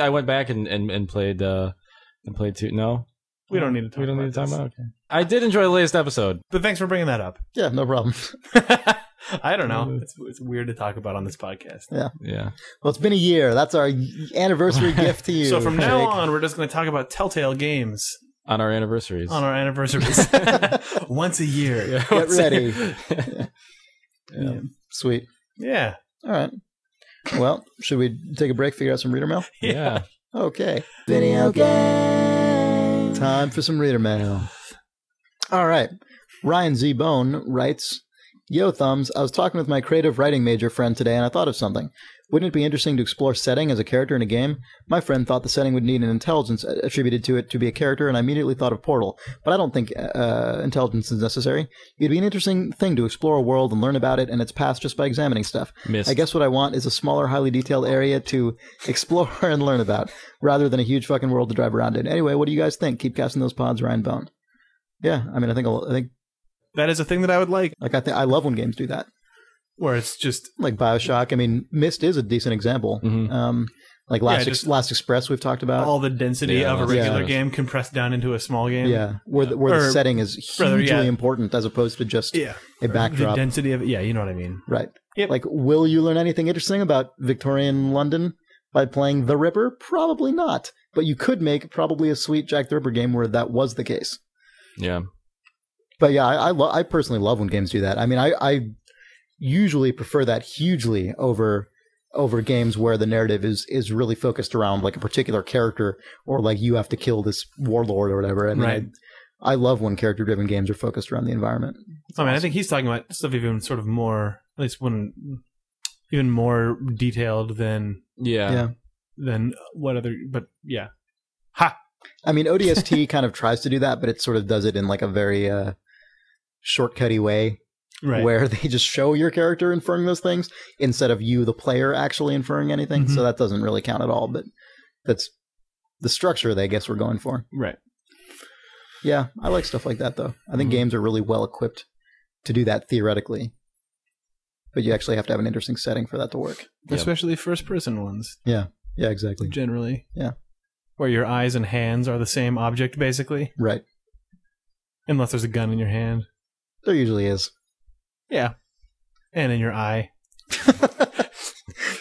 went back and played 2. No. We don't need to talk about it. Okay. I did enjoy the latest episode. But thanks for bringing that up. Yeah, no problem. I don't know. It's weird to talk about on this podcast. Yeah. Well, it's been a year. That's our anniversary gift to you. So from now on, we're just going to talk about Telltale games. On our anniversaries. Once a year. Yeah, get ready. Yeah. Sweet. Yeah. All right. Well, should we take a break, figure out some reader mail? Yeah. Okay. Video game. Time for some reader mail. All right. Ryan Z. Bone writes, Yo, Thumbs, I was talking with my creative writing major friend today and I thought of something. Wouldn't it be interesting to explore setting as a character in a game? My friend thought the setting would need an intelligence attributed to it to be a character, and I immediately thought of Portal. But I don't think intelligence is necessary. It'd be an interesting thing to explore a world and learn about it and its past just by examining stuff. Missed. I guess what I want is a smaller, highly detailed area to explore and learn about, rather than a huge fucking world to drive around in. Anyway, what do you guys think? Keep casting those pods, Ryan Bone. Yeah, I mean, I think that is a thing that I would like. I love when games do that. where it's just like BioShock. I mean, Myst is a decent example. Like Last Express we've talked about. All the density of a regular game compressed down into a small game. Yeah, where the setting is hugely important as opposed to just a backdrop. The density of it. Yeah, you know what I mean. Right. Yep. Like, will you learn anything interesting about Victorian London by playing The Ripper? Probably not. But you could make probably a sweet Jack the Ripper game where that was the case. Yeah. But yeah, I personally love when games do that. I mean, I usually prefer that hugely over games where the narrative is really focused around like a particular character or like you have to kill this warlord or whatever. I mean, I love when character-driven games are focused around the environment. I think he's talking about stuff even sort of more, at least even more detailed than than what other. But yeah, ha. I mean, ODST kind of tries to do that, but it sort of does it in like a very shortcutty way. Right. Where they just show your character inferring those things instead of you, the player, actually inferring anything. So that doesn't really count at all, but that's the structure they guess we're going for. Right. Yeah, I like stuff like that, though. I think games are really well equipped to do that theoretically. But you actually have to have an interesting setting for that to work. Especially first-person ones. Yeah, exactly. Generally. Yeah. Where your eyes and hands are the same object, basically. Right. Unless there's a gun in your hand. There usually is. Yeah. And in your eye.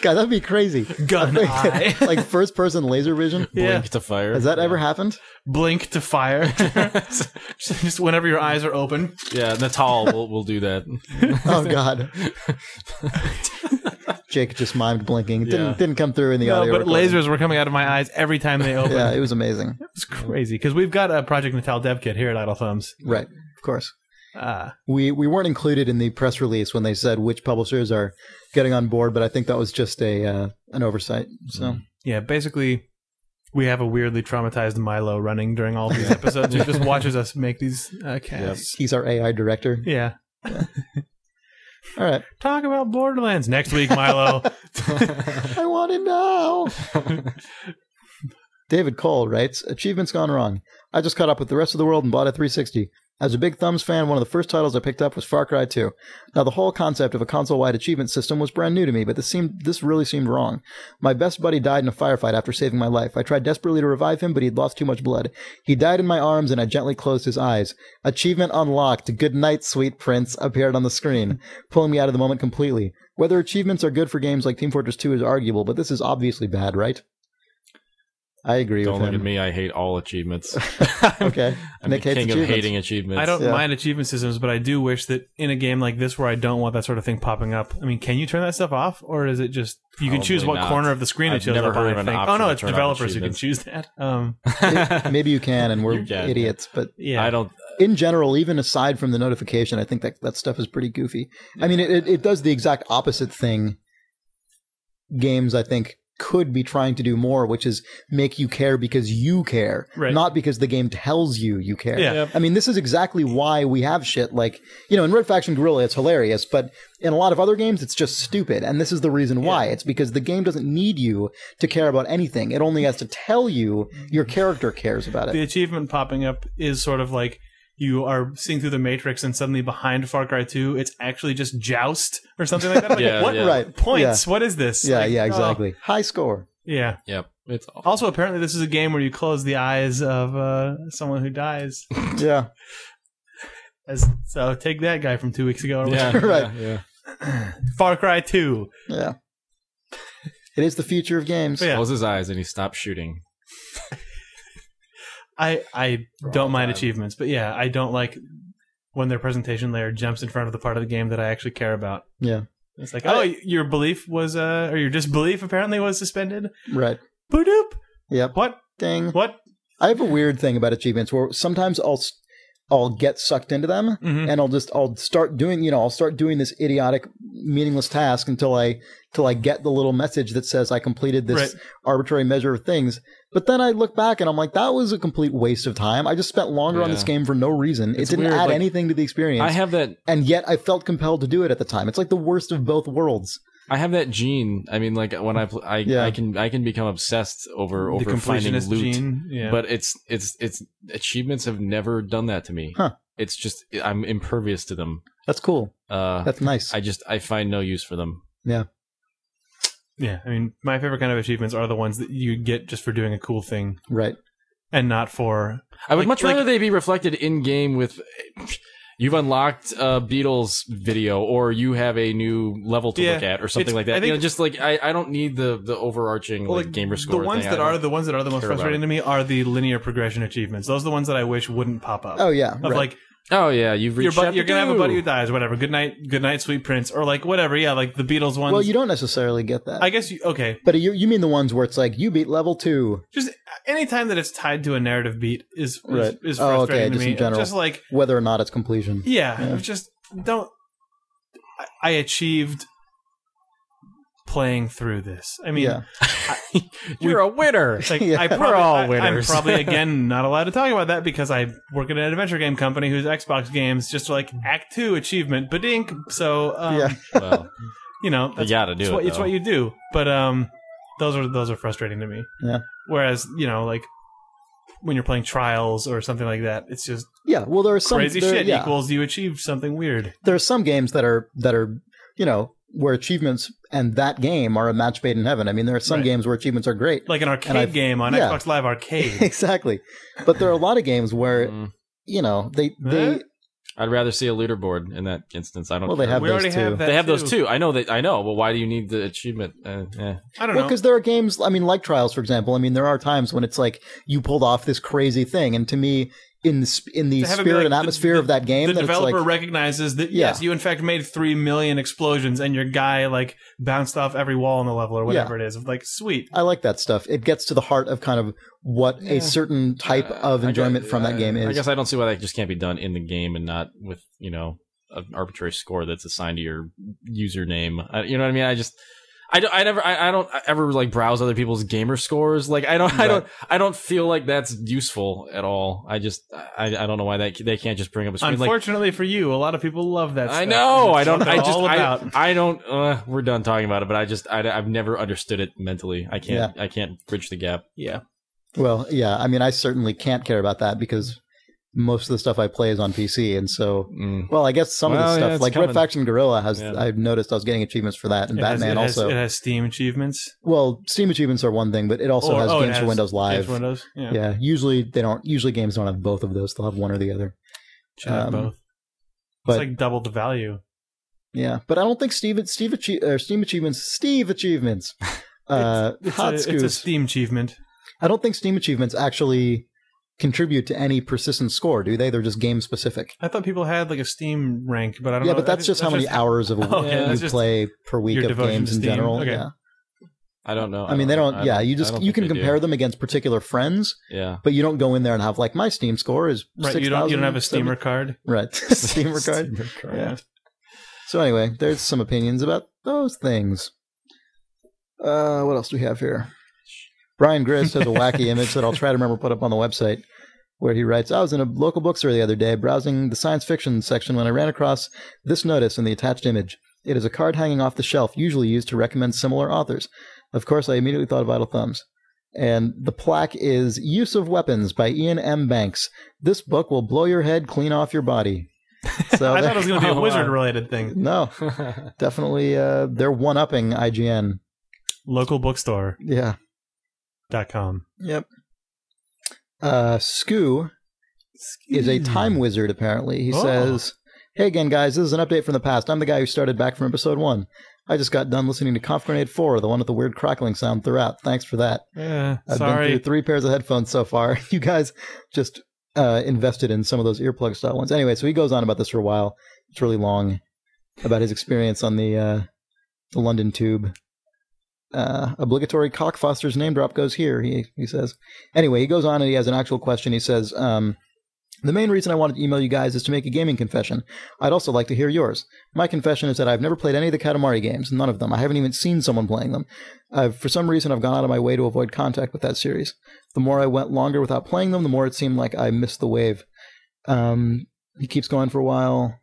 God, that'd be crazy. Gun eye. Like first-person laser vision? Blink to fire. Has that ever happened? Blink to fire. Just whenever your eyes are open. Yeah, Natal will do that. Oh, God. Jake just mimed blinking. Didn't come through in the audio. But lasers were coming out of my eyes every time they opened. Yeah, it was amazing. It was crazy. Because we've got a Project Natal dev kit here at Idle Thumbs. Right, of course. We weren't included in the press release when they said which publishers are getting on board, but I think that was just an oversight. So yeah, basically, we have a weirdly traumatized Milo running during all these episodes. He just watches us make these casts. He's our AI director. Yeah. All right. Talk about Borderlands next week, Milo. I want it now. David Cole writes, achievements gone wrong. I just caught up with the rest of the world and bought a 360. As a big Thumbs fan, one of the first titles I picked up was Far Cry 2. Now, the whole concept of a console-wide achievement system was brand new to me, but this really seemed wrong. My best buddy died in a firefight after saving my life. I tried desperately to revive him, but he'd lost too much blood. He died in my arms, and I gently closed his eyes. Achievement unlocked. Good night, sweet prince, appeared on the screen, pulling me out of the moment completely. Whether achievements are good for games like Team Fortress 2 is arguable, but this is obviously bad, right? I agree with him. Don't look at me. I hate all achievements. Okay. I'm the king of hating achievements. I don't mind achievement systems, but I do wish that in a game like this where I don't want that sort of thing popping up, I mean, can you turn that stuff off? Or is it just, you can choose what corner of the screen it shows up on, I think. Oh, no, it's developers who can choose that. Maybe you can, and we're idiots, but I don't. In general, even aside from the notification, I think that stuff is pretty goofy. I mean, it does the exact opposite thing games, I think, could be trying to do more, which is make you care because you care, not because the game tells you care. Yeah. I mean, this is exactly why we have shit like, in Red Faction Guerrilla, it's hilarious, but in a lot of other games, it's just stupid. And this is the reason why. It's because the game doesn't need you to care about anything. It only has to tell you your character cares about it. The achievement popping up is sort of like, you are seeing through the Matrix and suddenly behind Far Cry 2, it's actually just Joust or something like that. Like, what? Right. Points? What is this? Yeah, exactly. High score. Yeah. Yep. It's awful. Also, apparently, this is a game where you close the eyes of someone who dies. Yeah. So take that guy from 2 weeks ago. Or right. Yeah. Far Cry 2. Yeah. It is the future of games. Close his eyes and he stops shooting. I don't mind achievements, but yeah, I don't like when their presentation layer jumps in front of the part of the game that I actually care about. Yeah. It's like, your belief was, or your disbelief apparently was suspended. Right. Buh-doop. Yep. What? Dang. What? I have a weird thing about achievements where sometimes I'll get sucked into them and I'll start doing this idiotic, meaningless task until I get the little message that says I completed this arbitrary measure of things. But then I look back and I'm like, that was a complete waste of time. I just spent longer on this game for no reason. It didn't add anything to the experience. I have that, and yet I felt compelled to do it at the time. It's like the worst of both worlds. I have that gene. I mean, like when I can become obsessed over finding loot. Gene. Yeah. But it's achievements have never done that to me. Huh. It's just I'm impervious to them. That's cool. That's nice. I find no use for them. Yeah. Yeah, I mean, my favorite kind of achievements are the ones that you get just for doing a cool thing. Right. And not for... I would much rather they be reflected in-game with... You've unlocked a Beatles video, or you have a new level to look at, or something like that. I think, just like I don't need the overarching gamer score. The ones thing. that are the most frustrating to me are the linear progression achievements. Those are the ones that I wish wouldn't pop up. Oh yeah, oh yeah, you've reached you're gonna have a buddy who dies, whatever. Good night, sweet prince, or whatever. Yeah, like the Beatles ones. Well, you don't necessarily get that. I guess okay, but you mean the ones where it's like you beat level 2. Just anytime that it's tied to a narrative beat is frustrating to just me. in general, just like whether or not it's completion. Yeah. Just don't. I achieved playing through this. I mean, you're a winner. Like, we're all winners. I'm probably again not allowed to talk about that because I work at an adventure game company whose Xbox games just like Act 2 achievement, badink. So well, you know, you gotta do it's what you do. But those are frustrating to me. Yeah. Whereas like when you're playing Trials or something like that, it's just well, there are some crazy shit equals you achieved something weird. There are some games that are where achievements and that game are a match made in heaven. I mean, there are some games where achievements are great. Like an arcade game on Xbox Live Arcade. Exactly. But there are a lot of games where, they... I'd rather see a leaderboard in that instance. I don't Well, they have those too. They have those too. I know. Well, why do you need the achievement? I don't know. Well, because there are games, I mean, like Trials, for example. I mean, there are times when it's like you pulled off this crazy thing. And to me... In the spirit and atmosphere of that game, the developer recognizes that yes, you in fact made 3 million explosions, and your guy like bounced off every wall in the level or whatever it is. Like, sweet. I like that stuff. It gets to the heart of kind of what a certain type of enjoyment from that game is. I guess I don't see why that just can't be done in the game and not with an arbitrary score that's assigned to your username. You know what I mean? I don't ever like browse other people's gamer scores. Like I don't feel like that's useful at all. I don't know why they can't just bring up a screen. Unfortunately for you, a lot of people love that stuff. I know. I don't. We're done talking about it, but I've never understood it mentally. I can't bridge the gap. Yeah. Well, yeah. I mean, I certainly can't care about that because most of the stuff I play is on PC, and so I guess some of the stuff like Red Faction Guerrilla has. I've noticed I was getting achievements for that, and Batman also. It has Steam achievements. Well, Steam achievements are one thing, but it also has games for Windows Live. Games for Windows. Yeah. Usually they don't. Usually games don't have both of those. They'll have one or the other. Should have both. It's like double the value. Yeah, but I don't think Steam achievements. It's a Steam achievement. I don't think Steam achievements actually contribute to any persistent score, do they? They're just game specific. I thought people had like a Steam rank, but I don't know. Yeah, but that's just how many hours of you play per week of games in general. Okay. Yeah. I don't know. I mean, they don't. You can compare them against particular friends. Yeah. But you don't go in there and have like my Steam score is 6, you don't have a Steamer card. Right. Steamer card. Yeah. So anyway, there's some opinions about those things. What else do we have here? Brian Grist has a wacky image that I'll try to remember to put up on the website, where he writes, I was in a local bookstore the other day browsing the science fiction section when I ran across this notice in the attached image. It is a card hanging off the shelf, usually used to recommend similar authors. Of course, I immediately thought of Idle Thumbs. And the plaque is Use of Weapons by Ian M. Banks. This book will blow your head clean off your body. So I thought it was going to be a wizard-related thing. No. Definitely, they're one-upping IGN. Local bookstore. Yeah. .com. Yep. Scoo is a time wizard, apparently. He says, hey again, guys, this is an update from the past. I'm the guy who started back from episode 1. I just got done listening to Conf Grenade 4, the one with the weird crackling sound throughout. Thanks for that. I've been through 3 pairs of headphones so far. You guys just invested in some of those earplug style ones. Anyway, so he goes on about this for a while. It's really long, about his experience on the London Tube. Obligatory Cockfoster's name drop goes here, he says. Anyway, he goes on and he has an actual question. He says, the main reason I wanted to email you guys is to make a gaming confession. I'd also like to hear yours. My confession is that I've never played any of the Katamari games, none of them. I haven't even seen someone playing them. For some reason, I've gone out of my way to avoid contact with that series. The more I went longer without playing them, the more it seemed like I missed the wave. He keeps going for a while.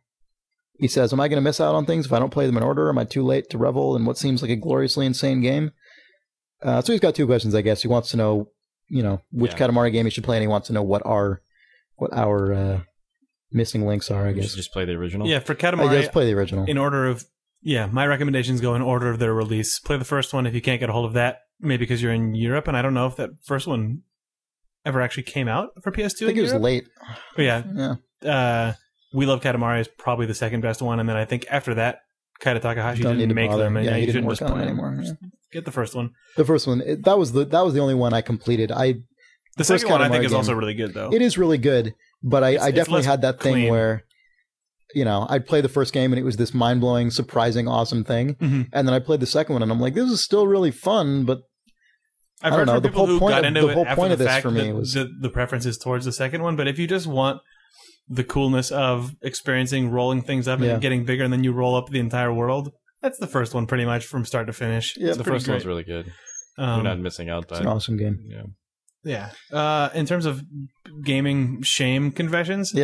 He says, am I going to miss out on things if I don't play them in order? Am I too late to revel in what seems like a gloriously insane game? So he's got 2 questions, I guess. He wants to know, which Katamari game he should play, and he wants to know what our missing links are, I guess. Just play the original. Yeah, for Katamari, just play the original. In order of my recommendations go in order of their release. Play the first one if you can't get a hold of that. Maybe because you're in Europe, and I don't know if that first one ever actually came out for PS2. I think it was late. But yeah. We Love Katamari is probably the second best one, and then I think after that, Kaito Takahashi didn't make them, and he you didn't work on it anymore. Yeah. Get the first one. The first one, that was the only one I completed. The second one I think is also really good, though. It is really good, but I definitely had that thing where, I'd play the first game and it was this mind-blowing, surprising, awesome thing, and then I played the second one and I'm like, this is still really fun, but I've heard from people who got into it after the fact that the preference is towards the second one, but if you just want the coolness of experiencing rolling things up and getting bigger, and then you roll up the entire world, that's the first one pretty much from start to finish. Yeah, the first one's really good. You're not missing out. It's an awesome game. Yeah. In terms of gaming shame confessions,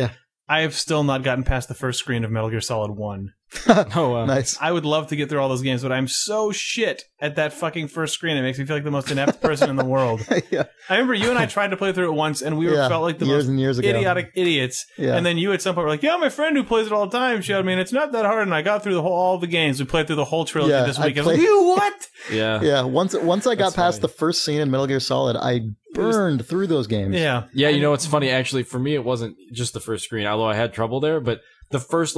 I have still not gotten past the first screen of Metal Gear Solid 1. Oh, wow. Nice. I would love to get through all those games, but I'm so shit at that fucking first screen. It makes me feel like the most inept person in the world. I remember you and I tried to play through it once, and we felt like the most idiotic idiots. And then you at some point were like, my friend who plays it all the time showed me, and it's not that hard, and I got through all the games. We played through the whole trilogy this week. I was like, you what? Yeah. Once I got past the first scene in Metal Gear Solid, I burned through those games. Yeah, you know, it's funny, actually, for me, it wasn't just the first screen, although I had trouble there, but the first,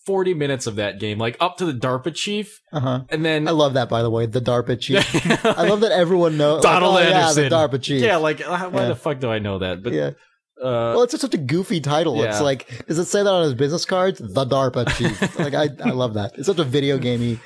40 minutes of that game, up to the DARPA Chief, and then I love that, by the way, the DARPA Chief. I love that everyone knows Donald Anderson. The DARPA Chief. Yeah, why the fuck do I know that? But well, it's just such a goofy title. Yeah. It's like, does it say that on his business cards? The DARPA Chief. I love that. It's such a video gamey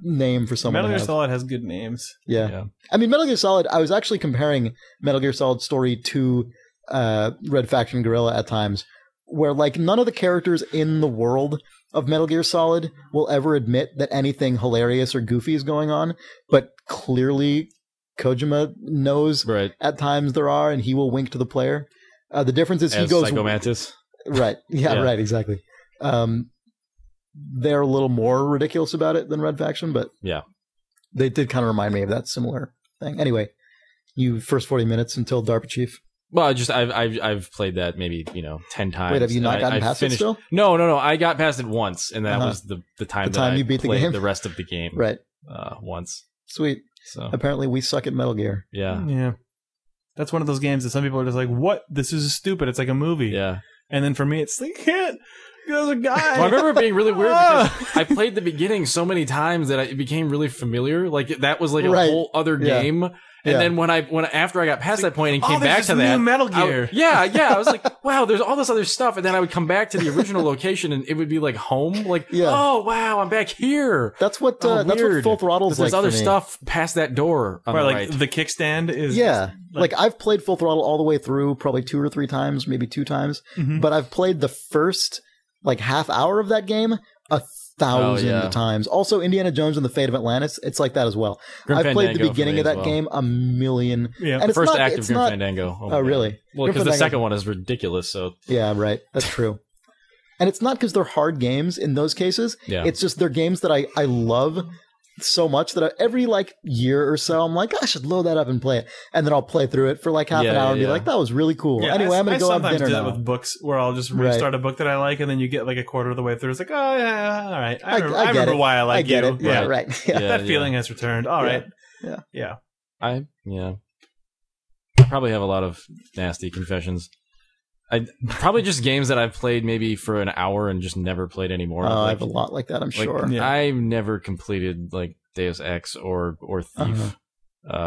name for someone. Metal Gear Solid has good names. Yeah. I mean, Metal Gear Solid. I was actually comparing Metal Gear Solid Story to Red Faction Guerrilla at times, where none of the characters in the world of Metal Gear Solid will ever admit that anything hilarious or goofy is going on, but clearly Kojima knows at times there are, and he will wink to the player. The difference is he goes Psycho Mantis. Right. Yeah, right, exactly. They're a little more ridiculous about it than Red Faction, but they did kind of remind me of that similar thing. Anyway, you first 40 minutes until DARPA Chief. Well, I've played that maybe 10 times. Wait, have you not gotten past it still? No. I got past it once, and that was the time that you beat the game. The rest of the game, right? Once. Sweet. So apparently, we suck at Metal Gear. Yeah. That's one of those games that some people are just like, "What? This is stupid. It's like a movie." Yeah. And then for me, it's like, there's a guy. Well, I remember it being really weird because I played the beginning so many times that it became really familiar. That was a whole other game. And then when after I got past that point and came back to that, new Metal Gear. I was like, wow, there's all this other stuff. And then I would come back to the original location and it would be home. Oh wow, I'm back here. That's what Full Throttle's like. There's other for me. stuff past that door. On the right. The kickstand is I've played Full Throttle all the way through probably 2 or 3 times, maybe 2 times. But I've played the first half hour of that game 1,000 times. Also, Indiana Jones and the Fate of Atlantis, it's like that as well. I've played the beginning of that game a million. Yeah, and the first act of Grim Fandango. Oh, really? Well, because the second one is ridiculous. So yeah, right. That's true. And it's not because they're hard games in those cases. Yeah. It's just they're games that I love so much that every year or so I'm like, I should load that up and play it, and then I'll play through it for half an hour and be like, that was really cool. Anyway, I'm gonna go have dinner now. I sometimes do that with books where I'll just restart a book that I like, and then you get a quarter of the way through. It's like, oh yeah, all right. I remember why I like you. It. Yeah, right. Yeah. That feeling has returned. All right. Yeah. I probably have a lot of nasty confessions. I probably just games that I've played maybe for an hour and just never played anymore. I have a lot like that, I'm sure. Yeah. I've never completed Deus Ex or Thief,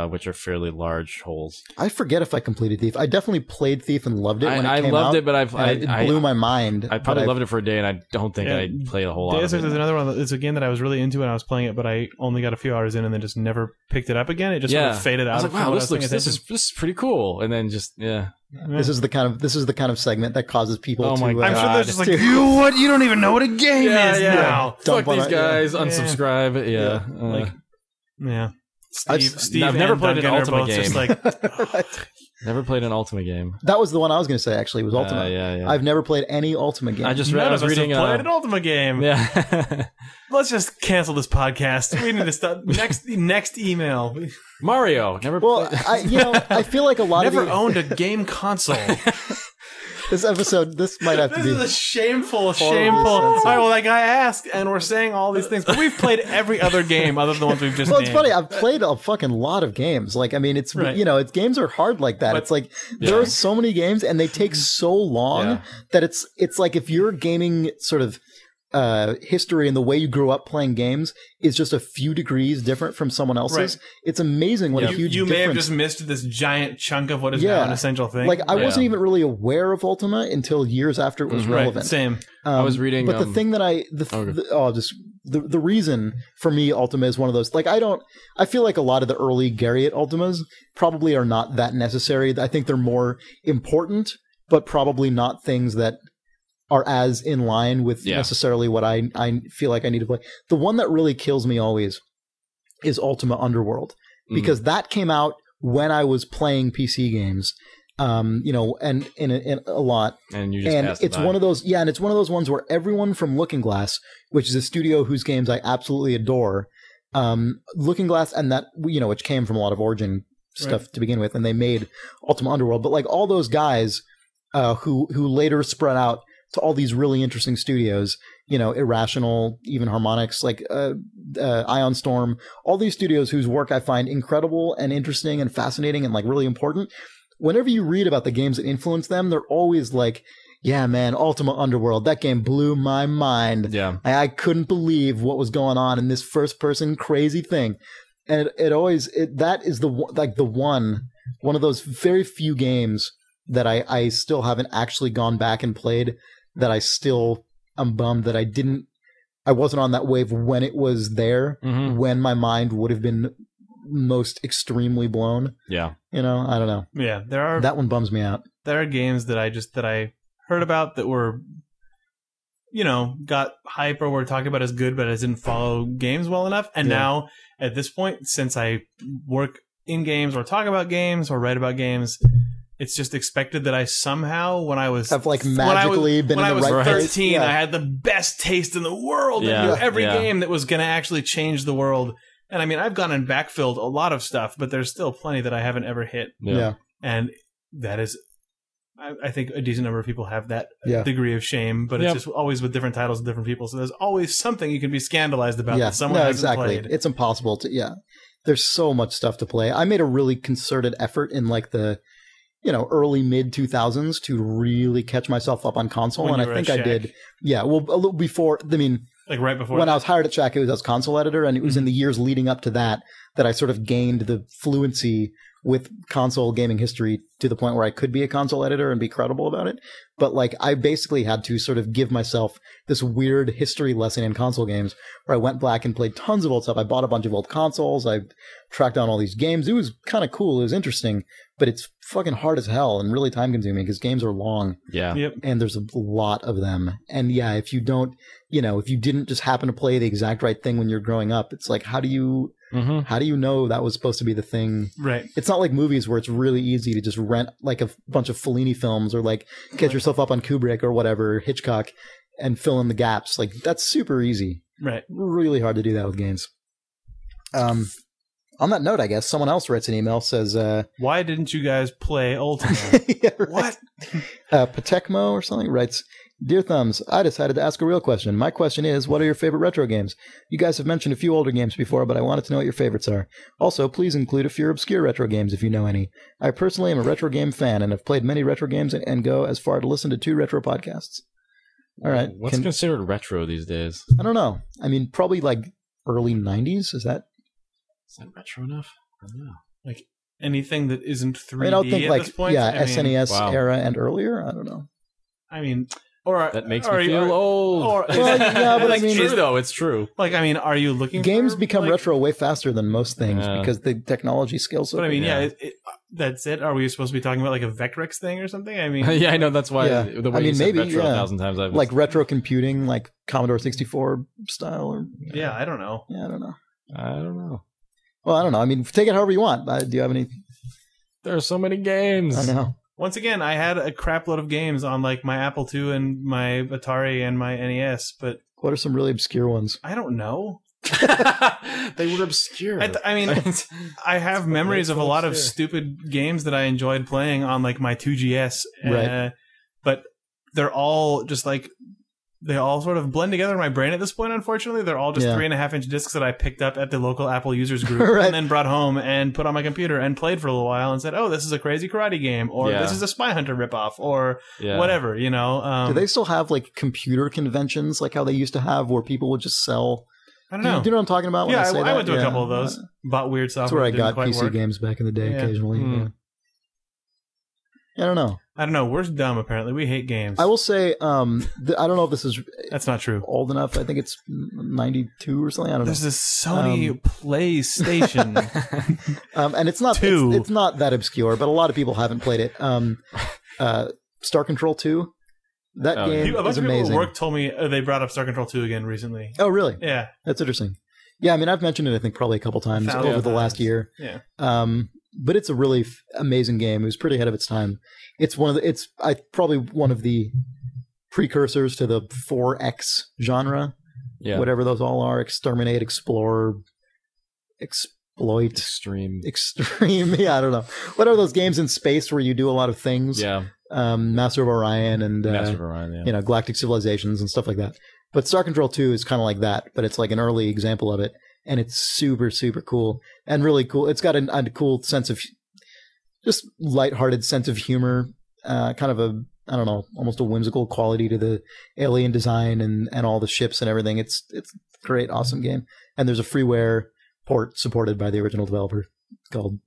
which are fairly large holes. I forget if I completed Thief. I definitely played Thief and loved it when it came out. I loved it, but it blew my mind. I probably loved it for a day, and I don't think I played a whole lot. Deus Ex is another one. It's a game that I was really into when I was playing it, but I only got a few hours in and then just never picked it up again. It just sort of faded out. I was like, wow, this is pretty cool, and then just This is the kind of segment that causes people to. I'm sure they're just like, you don't even know what a game is now. Fuck these guys. Unsubscribe. Steve I've never played Duncan an Ultimate game. just like, Never played an Ultimate game. That was the one I was going to say. Actually, was Ultimate. Yeah. I've never played any Ultimate game. I was reading. Played an Ultimate game. Yeah. Let's just cancel this podcast. We need to stop. Next email. Mario. Never. Well, I feel like a lot never owned a game console. This episode, this might have to be... This is a shameful... All right, well, that guy asked, and we're saying all these things, but we've played every other game other than the ones we've just named. It's funny. I've played a fucking lot of games. Like, I mean, it's, games are hard like that. But, it's like, there are so many games, and they take so long that it's like if you're gaming sort of history and the way you grew up playing games is just a few degrees different from someone else's. It's amazing what a huge you difference. may have just missed this giant chunk of what is now an essential thing. Like I wasn't even really aware of Ultima until years after it was relevant. Same. I was reading, but the thing that the reason for me Ultima is one of those. Like I feel like a lot of the early Guerrilla Ultimas probably are not that necessary. I think they're more important, but probably not things that are as in line with necessarily what I feel like I need to play. The one that really kills me always is Ultima Underworld, because that came out when I was playing PC games, and in a lot. And you just it's one of those, and it's one of those ones where everyone from Looking Glass, which is a studio whose games I absolutely adore, Looking Glass, and that, which came from a lot of Origin stuff to begin with, and they made Ultima Underworld, but like all those guys, who later spread out to all these really interesting studios, Irrational, even Harmonix, like Ion Storm, all these studios whose work I find incredible and interesting and fascinating and like really important. Whenever you read about the games that influence them, they're always like, yeah, man, Ultima Underworld, that game blew my mind. Yeah. I couldn't believe what was going on in this first person crazy thing. And that is one of those very few games that I still haven't actually gone back and played, that I still am bummed that I wasn't on that wave when it was there, when my mind would have been most extremely blown. Yeah. I don't know. Yeah, that one bums me out. There are games that I heard about that were, got hype or were talked about as good, but I didn't follow games well enough. And now at this point, since I work in games or talk about games or write about games, it's just expected that I somehow, when I was magically been in the right place. 13, I had the best taste in the world. And knew every game that was going to actually change the world. And I mean, I've gone and backfilled a lot of stuff, but there's still plenty that I haven't ever hit. Yeah. And that is, I think a decent number of people have that degree of shame, but it's just always with different titles and different people. So there's always something you can be scandalized about that someone hasn't played. It's impossible to, There's so much stuff to play. I made a really concerted effort in like the, early mid 2000s to really catch myself up on console. And I think I did. Yeah. Well, a little before, like right before when I was hired at Shack, it was as console editor. And it was in the years leading up to that I sort of gained the fluency with console gaming history to the point where I could be a console editor and be credible about it. But like, I basically had to sort of give myself this weird history lesson in console games where I went back and played tons of old stuff. I bought a bunch of old consoles. I tracked down all these games. It was kind of cool. It was interesting, but it's fucking hard as hell and really time consuming because games are long. Yeah. Yep. And there's a lot of them. And if you don't, if you didn't just happen to play the exact right thing when you're growing up, it's like, how do you know that was supposed to be the thing? Right. It's not like movies where it's really easy to just rent like a bunch of Fellini films or like get yourself up on Kubrick or whatever, Hitchcock, and fill in the gaps. Like that's super easy. Right. Really hard to do that with games. On that note, I guess someone else writes an email, says, why didn't you guys play Ultima? What? Patekmo or something writes, Dear Thumbs, I decided to ask a real question. My question is, what are your favorite retro games? You guys have mentioned a few older games before, but I wanted to know what your favorites are. Also, please include a few obscure retro games if you know any. I personally am a retro game fan and have played many retro games and go as far to listen to 2 retro podcasts. All right. What's considered retro these days? I don't know. I mean, probably like early 90s. Is that retro enough? I don't know. Like anything that isn't 3D I don't think at like, this point? SNES era and earlier? I don't know. I mean... Or that makes me feel old. But I mean, it's true though. It's true. Like, I mean, are you looking? Games become retro way faster than most things because the technology scales. But I mean, that's it. Are we supposed to be talking about like a Vectrex thing or something? I mean, I know that's why. The way you said maybe retro 1,000 times. I've like retro computing, like Commodore 64 style, or I don't know. I don't know. Well, I don't know. I mean, take it however you want. Do you have any? There are so many games. I know. Once again, I had a crap load of games on like my Apple II and my Atari and my NES, but what are some really obscure ones? I don't know. They were obscure. I mean, I have memories of a lot of stupid games that I enjoyed playing on like my 2GS. Right. but they're all just like, they all sort of blend together in my brain at this point, unfortunately. They're all just 3.5-inch discs that I picked up at the local Apple users group and then brought home and put on my computer and played for a little while and said, oh, this is a crazy karate game, or this is a Spy Hunter ripoff, or whatever, you know. Do they still have like computer conventions like how they used to have where people would just sell? I don't know. Do you know what I'm talking about? When I went to a couple of those. Bought weird software. That's where I got PC games back in the day occasionally. I don't know. We're dumb, apparently. We hate games. I will say, I don't know if this is... That's not true. ...old enough. I think it's 92 or something. I don't know. There's this Sony PlayStation. And it's not... It's not that obscure, but a lot of people haven't played it. Star Control 2. That game is amazing. People at work told me they brought up Star Control 2 again recently. Oh, really? Yeah. That's interesting. Yeah, I mean, I've mentioned it, I think, probably a couple times over the last year. Yeah. But it's a really amazing game. It was pretty ahead of its time. It's probably one of the precursors to the 4X genre. Yeah. Whatever those all are. Exterminate, explore, exploit. Extreme. Yeah, I don't know. Whatever those games in space where you do a lot of things. Yeah. Master of Orion and Galactic Civilizations and stuff like that. But Star Control 2 is kind of like that, but it's like an early example of it. And it's super, super cool and really cool. It's got a cool sense of just lighthearted sense of humor, kind of a, I don't know, almost a whimsical quality to the alien design and all the ships and everything. It's a great, awesome game. And there's a freeware port supported by the original developer called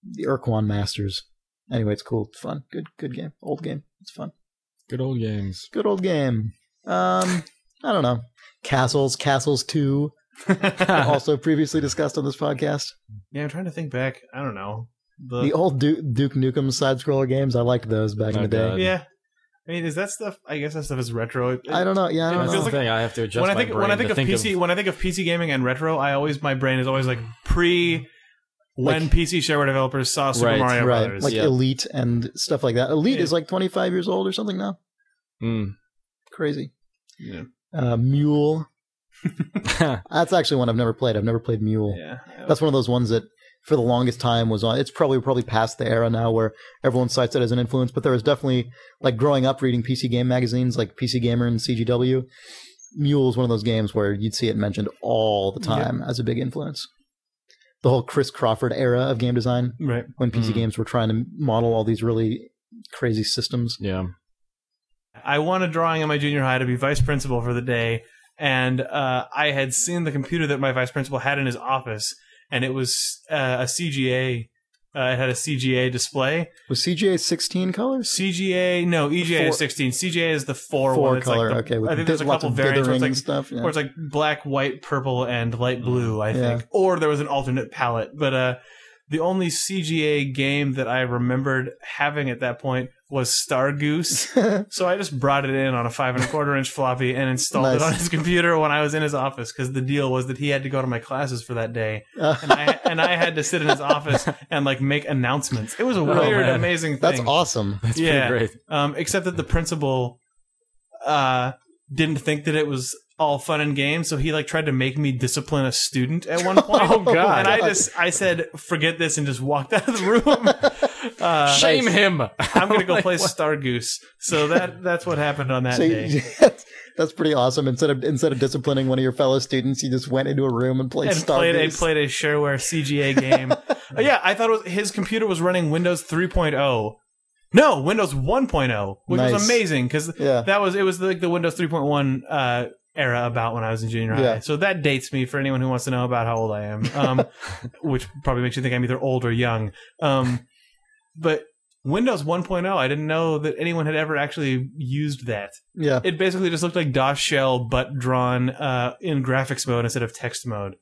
the Urquan Masters. Anyway, it's cool. It's fun. Good game. Old game. It's fun. Good old games. Good old game. I don't know. Castles 2. Also previously discussed on this podcast. Yeah, I'm trying to think back. I don't know. The old Duke Nukem side-scroller games, I liked those back in the day. Yeah. I mean, is that stuff, I guess that stuff is retro. I don't know. Yeah, I don't know. Like, I have to adjust my brain when I think of PC gaming and retro, my brain is always like when PC shareware developers saw Super Mario Brothers. Like Elite and stuff like that. Elite is like 25 years old or something now. Crazy. Yeah. Mule. That's actually one I've never played. I've never played Mule. Yeah. That's one of those ones that for the longest time was on. It's probably past the era now where everyone cites it as an influence, but there was definitely, like growing up reading PC game magazines like PC Gamer and CGW, Mule is one of those games where you'd see it mentioned all the time as a big influence. The whole Chris Crawford era of game design, right? When PC games were trying to model all these really crazy systems. Yeah. I won a drawing in my junior high to be vice principal for the day, and I had seen the computer that my vice principal had in his office, and it was a CGA. It had a CGA display. Was CGA 16 colors? CGA, no, EGA is 16. CGA is the 4 one. It's color, like okay. I think there's a couple variants where it's like, stuff, where it's like black, white, purple, and light blue, I think. Or there was an alternate palette. But the only CGA game that I remembered having at that point was Stargoose. So I just brought it in on a 5 1/4 inch floppy and installed it on his computer when I was in his office, because the deal was that he had to go to my classes for that day, and I had to sit in his office and like make announcements. It was a weird, amazing thing. That's awesome. That's pretty great. Except that the principal didn't think that it was all fun and games, so he like tried to make me discipline a student at one point. Oh god! And I said, forget this, and just walked out of the room. Shame him. I'm gonna go play Stargoose. So that's what happened on that day. That's pretty awesome. Instead of disciplining one of your fellow students, you just went into a room and played Stargoose. Played a shareware CGA game. Yeah, I thought his computer was running Windows 3.0. No, Windows 1.0, which was amazing, because it was like the Windows 3.1 era about when I was in junior high. So that dates me for anyone who wants to know about how old I am, which probably makes you think I'm either old or young. But Windows 1.0, I didn't know that anyone had ever actually used that. Yeah. It basically just looked like DOS shell, but drawn in graphics mode instead of text mode.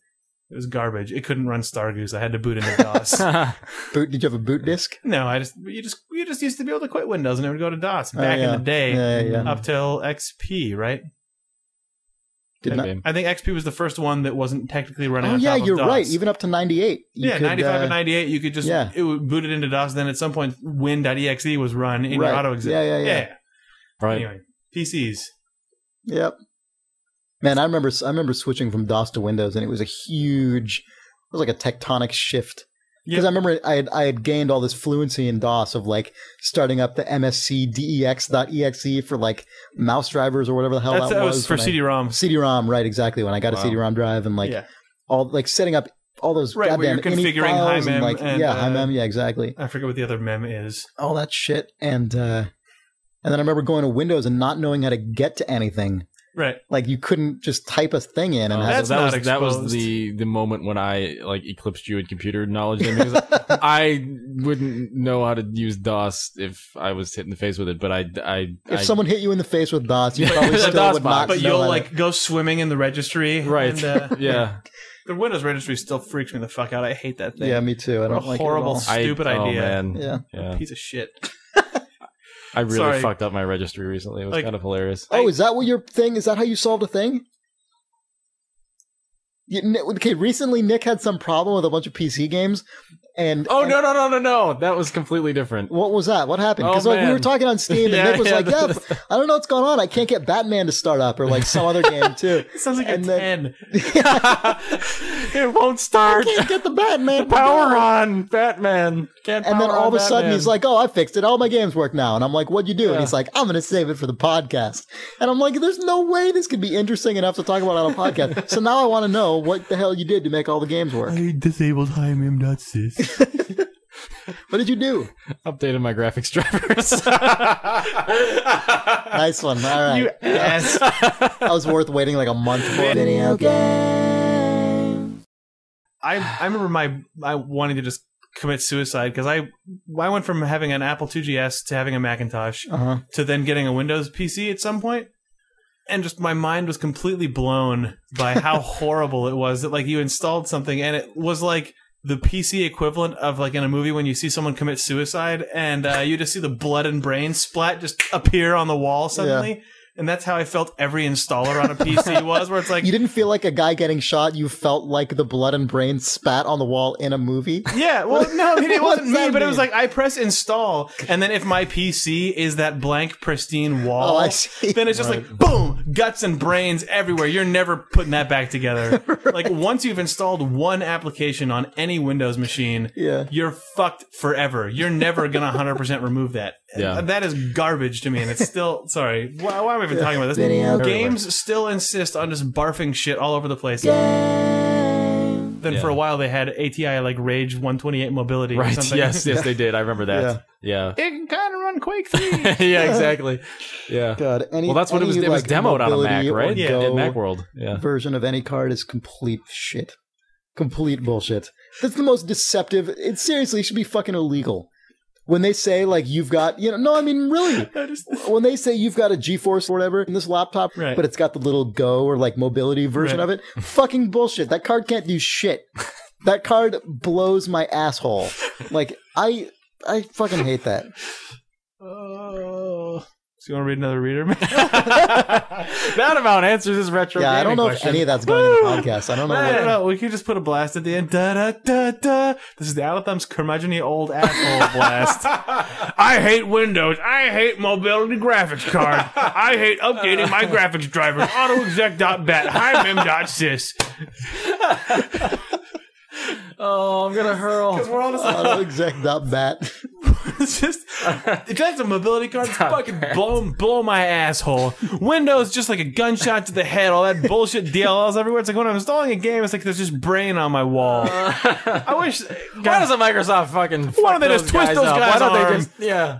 It was garbage. It couldn't run Stargoose. I had to boot into DOS. Did you have a boot disk? No, you just used to be able to quit Windows and it would go to DOS back in the day, up till XP, right? I think XP was the first one that wasn't technically running on top of DOS. You're right. Even up to 98. 95 and 98, you could just it would boot it into DOS. Then at some point, win.exe was run in your auto exec. Yeah. Right. Anyway, PCs. Yep. Man, I remember switching from DOS to Windows, and it was like a tectonic shift Because I remember I had gained all this fluency in DOS of like starting up the MSC DEX.exe for like mouse drivers or whatever the hell that was. For CD-ROM. CD-ROM, right? Exactly. When I got a CD-ROM drive and like all like setting up all those where you're configuring high mem like high mem, exactly. I forget what the other mem is. All that shit, and then I remember going to Windows and not knowing how to get to anything. Right, like you couldn't just type a thing in, and that was the moment when I like eclipsed you in computer knowledge, because I wouldn't know how to use DOS if I was hit in the face with it. But if someone hit you in the face with DOS, you probably still would not. But you'll like go swimming in the registry, right? And, yeah. The Windows registry still freaks me the fuck out. I hate that thing. Yeah, me too. I don't like horrible, it stupid idea. Oh, man. Yeah. Piece of shit. I really fucked up my registry recently. It was kind of hilarious. Oh, is that what your thing? Is that how you solved a thing? Okay, recently Nick had some problem with a bunch of PC games. No. That was completely different. What was that? What happened? Because we were talking on Steam, and Nick was like, I don't know what's going on. I can't get Batman to start up, or like some other game too. It sounds like a 10. It won't start. I can't get the Batman power on. Batman can't. And then all of a sudden he's like, "Oh, I fixed it. All my games work now." And I'm like, "What'd you do?" And he's like, "I'm going to save it for the podcast." And I'm like, "There's no way this could be interesting enough to talk about on a podcast." So now I want to know what the hell you did to make all the games work. I disabled HiMem.sys. What did you do? Updated my graphics drivers. Nice one. All right. You ass. That was worth waiting like a month for. Video game. I remember I wanting to just commit suicide because I went from having an Apple IIgs to having a Macintosh to then getting a Windows PC at some point. And just my mind was completely blown by how horrible it was that like you installed something and it was like the PC equivalent of like in a movie when you see someone commit suicide and you just see the blood and brain splat just appear on the wall suddenly. Yeah. And that's how I felt every installer on a PC was, where it's like... You didn't feel like a guy getting shot, you felt like the blood and brain spat on the wall in a movie? Yeah, well, no, I mean, it wasn't me, but it was like, I press install, and then if my PC is that blank, pristine wall, then it's just like, boom, guts and brains everywhere. You're never putting that back together. Like, once you've installed one application on any Windows machine, you're fucked forever. You're never gonna 100% remove that. Yeah. That is garbage to me, and it's still... Sorry, why are we even talking about this? Games still insist on just barfing shit all over the place. Then for a while they had ATI like Rage 128 mobility or something. Yes, they did. I remember that. Yeah. It can kind of run Quake 3. Yeah, exactly. Yeah. God, well, that's what it was. It was demoed on a Mac, right? Yeah, in Macworld. Yeah. Version of any card is complete shit. Complete bullshit. That's the most deceptive. It seriously should be fucking illegal. When they say, like, you've got, no, I mean, really, when they say you've got a GeForce or whatever in this laptop, but it's got the little Go or, like, mobility version of it, fucking bullshit. That card can't do shit. That card blows my asshole. Like, I fucking hate that. So you want to read another reader? That about answers this retro gaming I don't know question. if any of that's going in the podcast. I don't know. I don't know. We could just put a blast at the end. Da, da, da, da. This is the Outlandish Curmudgeonly Old Asshole Blast. I hate Windows. I hate mobility graphics card. I hate updating my graphics drivers. AutoExec.bat. HiMem.sys. Oh, I'm gonna hurl. Because we're all just AutoExec.bat. It's just, it drives a mobility card. It's fucking blow my asshole. Windows just like a gunshot to the head. All that bullshit DLLs everywhere. It's like when I'm installing a game, it's like there's just brain on my wall. I wish. Why doesn't Microsoft fucking? Why don't they just twist those guys' arms? They just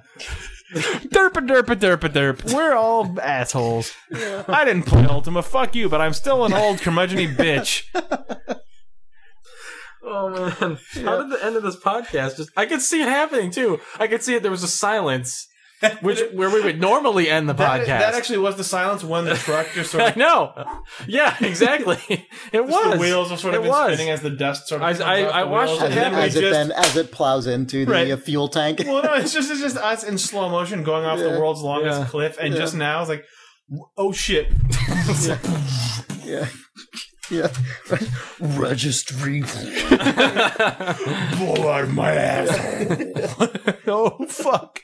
derp. derp. We're all assholes. Yeah. I didn't play Ultima. Fuck you, but I'm still an old curmudgeony bitch. Oh man! How did the end of this podcast just? I could see it happening too. I could see it. There was a silence, where we would normally end the podcast. That actually was the silence when the truck just sort of. I know. Yeah, exactly. It was. The wheels are sort of spinning as the dust sort of. I watched it as it plows into the fuel tank. Well, no, it's just us in slow motion going off the world's longest cliff, and just now it's like, oh shit. Yeah. Registry. Blow out of my asshole. Oh, fuck.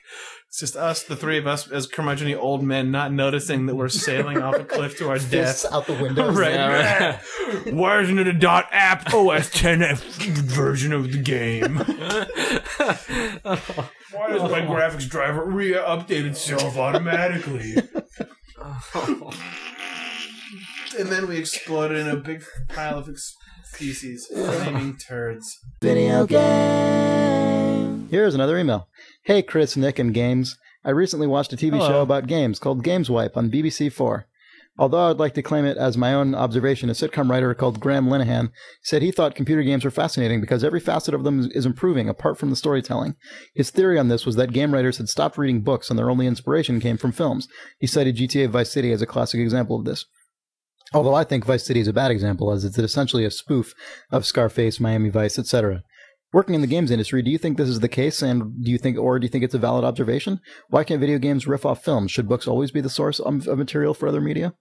It's just us, the three of us, as curmudgeonly old men, not noticing that we're sailing off a cliff to our death. Out the window. Right. Yeah, right. Why isn't it a .app OS 10 version of the game? Why does my graphics driver update itself automatically? And then we exploded in a big pile of feces, flaming turds. Video game. Here's another email. Hey, Chris, Nick, and Games. I recently watched a TV show about games called Games Wipe on BBC 4. Although I'd like to claim it as my own observation, a sitcom writer called Graham Linehan said he thought computer games were fascinating because every facet of them is improving apart from the storytelling. His theory on this was that game writers had stopped reading books and their only inspiration came from films. He cited GTA Vice City as a classic example of this. Although I think Vice City is a bad example, as it's essentially a spoof of Scarface, Miami Vice, etc. Working in the games industry, do you think this is the case, and do you think it's a valid observation? Why can't video games riff off films? Should books always be the source of material for other media?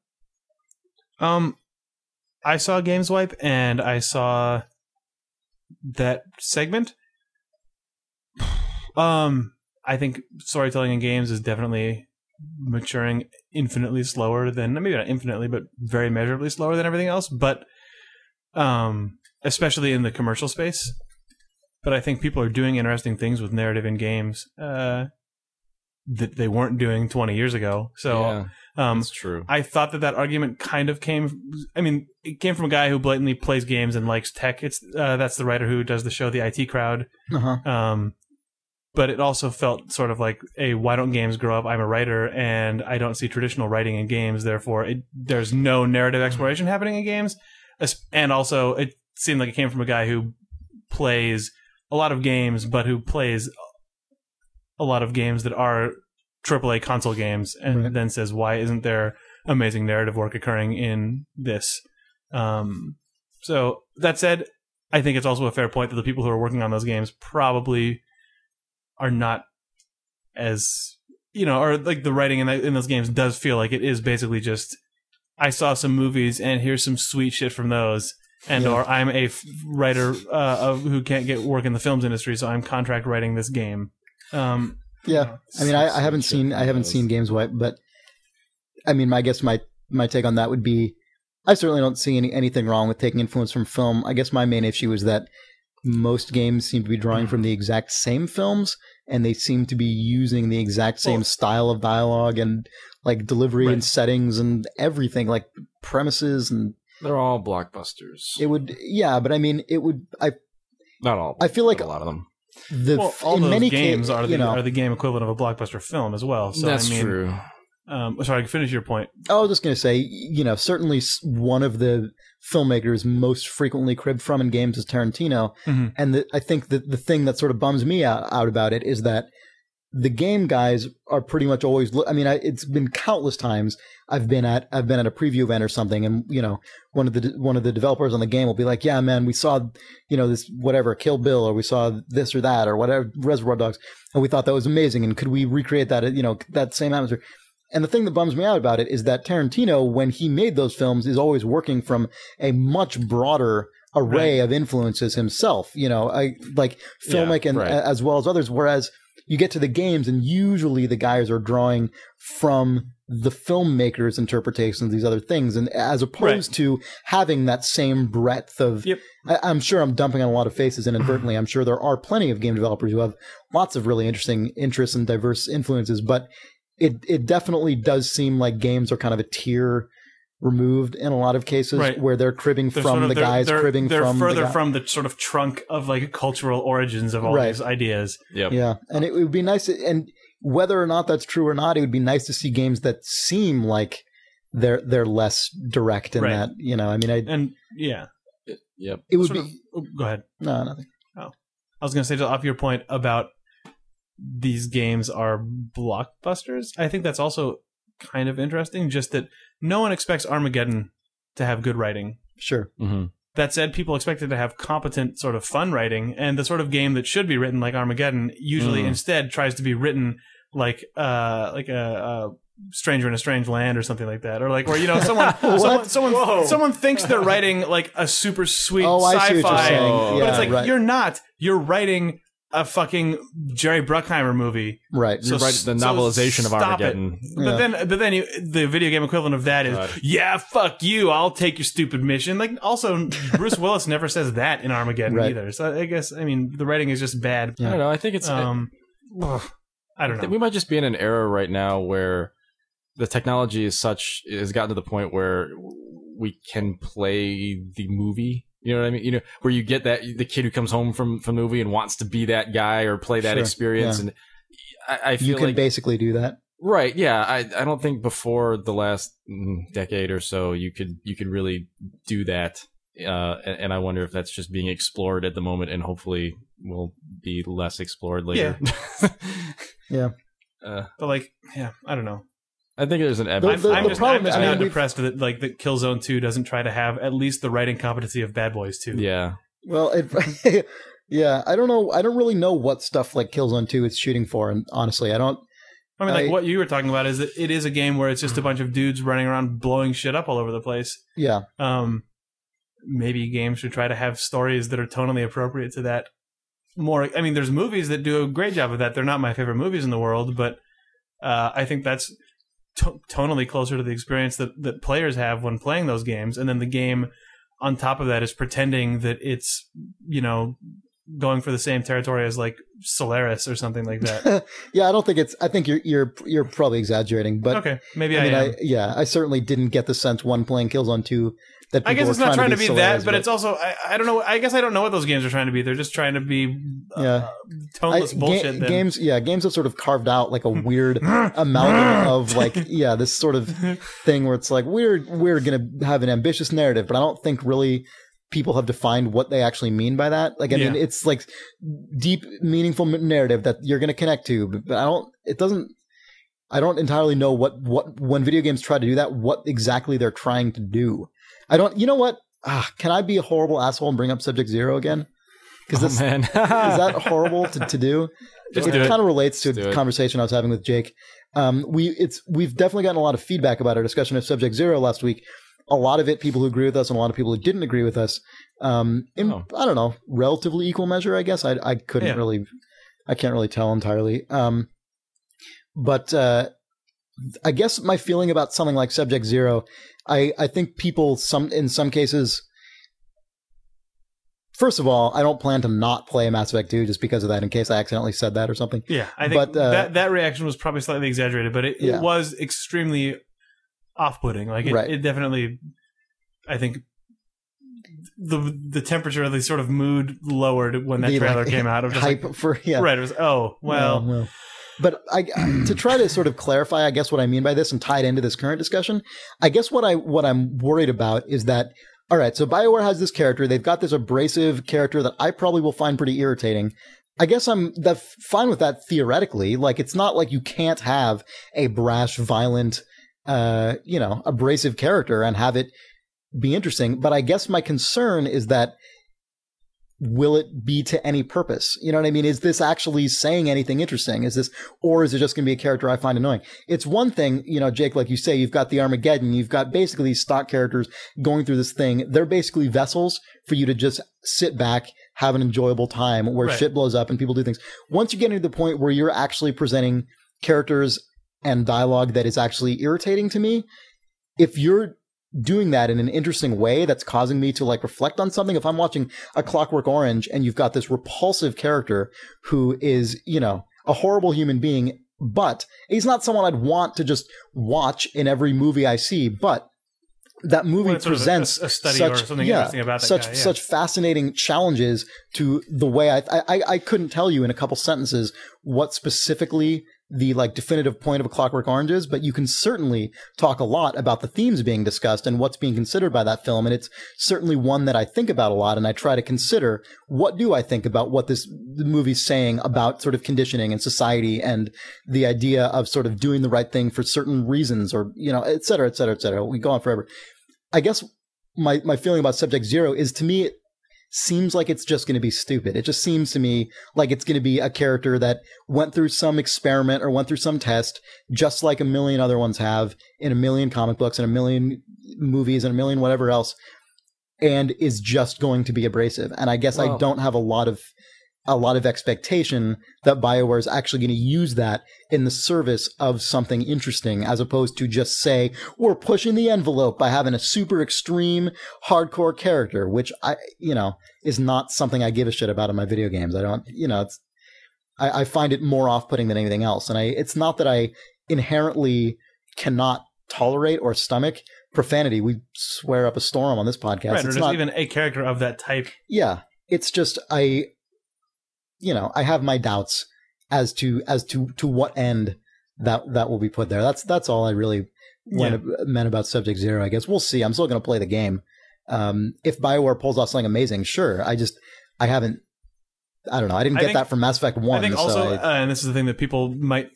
I saw Games Wipe, and I saw that segment. I think storytelling in games is definitely maturing infinitely slower than, maybe not infinitely, but very measurably slower than everything else, but especially in the commercial space. But I think people are doing interesting things with narrative in games that they weren't doing 20 years ago. So yeah, that's true. I thought that argument kind of it came from a guy who blatantly plays games and likes tech. That's the writer who does the show The IT Crowd. Uh-huh. But it also felt sort of like, why don't games grow up? I'm a writer, and I don't see traditional writing in games. Therefore, there's no narrative exploration happening in games. And also, it seemed like it came from a guy who plays a lot of games, but who plays a lot of games that are AAA console games, and then says, why isn't there amazing narrative work occurring in this? So, that said, I think it's also a fair point that the people who are working on those games probably are not as, or like the writing in those games does feel like it is basically just, I saw some movies and here's some sweet shit from those, or I'm a writer who can't get work in the films industry, so I'm contract writing this game. I mean, I haven't seen Games Wipe, but I mean, I guess my take on that would be, I certainly don't see anything wrong with taking influence from film. I guess my main issue is that most games seem to be drawing from the exact same films, and they seem to be using the exact same style of dialogue and like delivery and settings and everything, like premises, and they're all blockbusters. It would, but I mean, not all. I feel like a lot of them. All those games are the game equivalent of a blockbuster film as well. So that's true. Sorry, finish your point. I was just going to say, certainly one of the filmmakers most frequently cribbed from in games is Tarantino. Mm-hmm. And I think that the thing that sort of bums me out about it is that the game guys are pretty much always, it's been countless times I've been at a preview event or something, and one of the developers on the game will be like, yeah, man, we saw this whatever Kill Bill, or we saw this or that or whatever Reservoir Dogs, and we thought that was amazing, and could we recreate that that same atmosphere? And the thing that bums me out about it is that Tarantino, when he made those films, is always working from a much broader array of influences himself, filmic as well as others. Whereas you get to the games, and usually the guys are drawing from the filmmaker's interpretations of these other things, and as opposed to having that same breadth of. Yep. I'm sure I'm dumping on a lot of faces inadvertently. I'm sure there are plenty of game developers who have lots of really interesting interests and diverse influences, but it definitely does seem like games are kind of a tier removed in a lot of cases, where they're cribbing from the guys cribbing from further from the sort of trunk of like cultural origins of all these ideas. Yep. Yeah. And it would be nice, and whether or not that's true or not, it would be nice to see games that seem like they're less direct in that, Yep. It would be. Go ahead. No, nothing. Oh, I was going to say, off your point about these games are blockbusters, I think that's also kind of interesting, just that no one expects Armageddon to have good writing. Sure. Mm-hmm. That said, people expect it to have competent sort of fun writing, and the sort of game that should be written like Armageddon usually instead tries to be written like a Stranger in a Strange Land or something like that, or like where someone thinks they're writing like a super sweet sci-fi, but it's like you're not. You're writing a fucking Jerry Bruckheimer movie. Right. So, the novelization of Armageddon. But then the video game equivalent of that is, yeah, fuck you, I'll take your stupid mission. Like, also, Bruce Willis never says that in Armageddon either. So I guess, I mean, the writing is just bad. I don't know. I think it's... I don't know. We might just be in an era right now where the technology has gotten to the point where we can play the movie. You know what I mean? You know, where you get the kid who comes home from the movie and wants to be that guy or play that experience. Yeah. And I feel you can basically do that. Right. Yeah. I don't think before the last decade or so you could really do that. And I wonder if that's just being explored at the moment and hopefully will be less explored later. Yeah. But like, yeah, I don't know. I think there's an I'm just now depressed that like that Killzone 2 doesn't try to have at least the writing competency of Bad Boys 2. Yeah. Well, yeah, I don't know. I don't really know what stuff like Killzone 2 is shooting for, and honestly, I don't. I mean, like what you were talking about is that it is a game where it's just a bunch of dudes running around blowing shit up all over the place. Yeah. Maybe games should try to have stories that are tonally appropriate to that. More, I mean, there's movies that do a great job of that. They're not my favorite movies in the world, but I think that's tonally closer to the experience that players have when playing those games. And then the game on top of that is pretending that it's, you know, going for the same territory as like Solaris or something like that. Yeah, I don't think it's. I think you're probably exaggerating, but okay, maybe I am. I certainly didn't get the sense when playing Killzone 2 that people I guess it's not trying to be Solaris, that, but it's also I don't know. I guess I don't know what those games are trying to be. They're just trying to be toneless bullshit. Games have sort of carved out like a weird amalgam of like this sort of thing where it's like we're gonna have an ambitious narrative, but I don't think really people have defined what they actually mean by that. Like, I mean, it's like deep, meaningful narrative that you're going to connect to, but I don't entirely know what when video games try to do that, what exactly they're trying to do. You know what? Can I be a horrible asshole and bring up Subject Zero again? Because is that horrible to do? It kind of relates to a conversation I was having with Jake. We've definitely gotten a lot of feedback about our discussion of Subject Zero last week. A lot of it, people who agree with us, and a lot of people who didn't agree with us. I don't know, relatively equal measure, I guess. I can't really tell entirely. But I guess my feeling about something like Subject Zero, I think people in some cases. First of all, I don't plan to not play Mass Effect 2 just because of that, in case I accidentally said that or something. Yeah, I think that reaction was probably slightly exaggerated, but it was extremely off-putting. Like it definitely, I think the temperature of the sort of mood lowered when that trailer came out. Of just hype right. It was well. But to try to sort of clarify, I guess what I mean by this and tie it into this current discussion, I guess what I'm worried about is that, all right, so BioWare has this character. They've got this abrasive character that I probably will find pretty irritating. I guess I'm fine with that theoretically. Like, it's not like you can't have a brash, violent, abrasive character and have it be interesting. But I guess my concern is that will it be to any purpose? You know what I mean? Is this actually saying anything interesting? Or is it just going to be a character I find annoying? It's one thing, Jake, like you say, you've got the Armageddon, you've got basically these stock characters going through this thing. They're basically vessels for you to just sit back, have an enjoyable time where shit blows up and people do things. Once you get into the point where you're actually presenting characters and dialogue that is actually irritating to me, if you're doing that in an interesting way that's causing me to like reflect on something, if I'm watching A Clockwork Orange and you've got this repulsive character who is, a horrible human being, but he's not someone I'd want to just watch in every movie I see, but that movie presents a study or something interesting about that guy, such fascinating challenges to the way I couldn't tell you in a couple sentences what specifically the like definitive point of A Clockwork Orange is, but you can certainly talk a lot about the themes being discussed and what's being considered by that film. And it's certainly one that I think about a lot, and I try to consider what do I think about what the movie's saying about sort of conditioning and society and the idea of sort of doing the right thing for certain reasons, or, et cetera, et cetera, et cetera. We go on forever. I guess my feeling about Subject Zero is, to me, it seems like it's just going to be stupid. It just seems to me like it's going to be a character that went through some experiment or went through some test, just like a million other ones have in a million comic books and a million movies and a million whatever else, and is just going to be abrasive. And I guess I don't have a lot of a lot of expectation that BioWare is actually going to use that in the service of something interesting, as opposed to just say, we're pushing the envelope by having a super extreme hardcore character, which is not something I give a shit about in my video games. I don't, I find it more off-putting than anything else. And it's not that I inherently cannot tolerate or stomach profanity. We swear up a storm on this podcast. Right, or just even a character of that type. Yeah. It's just, I have my doubts as to what end that will be put there. That's all I really meant about Subject Zero, I guess. We'll see. I'm still going to play the game. If BioWare pulls off something amazing, sure. I didn't get that from Mass Effect 1. I think also, and this is the thing that people might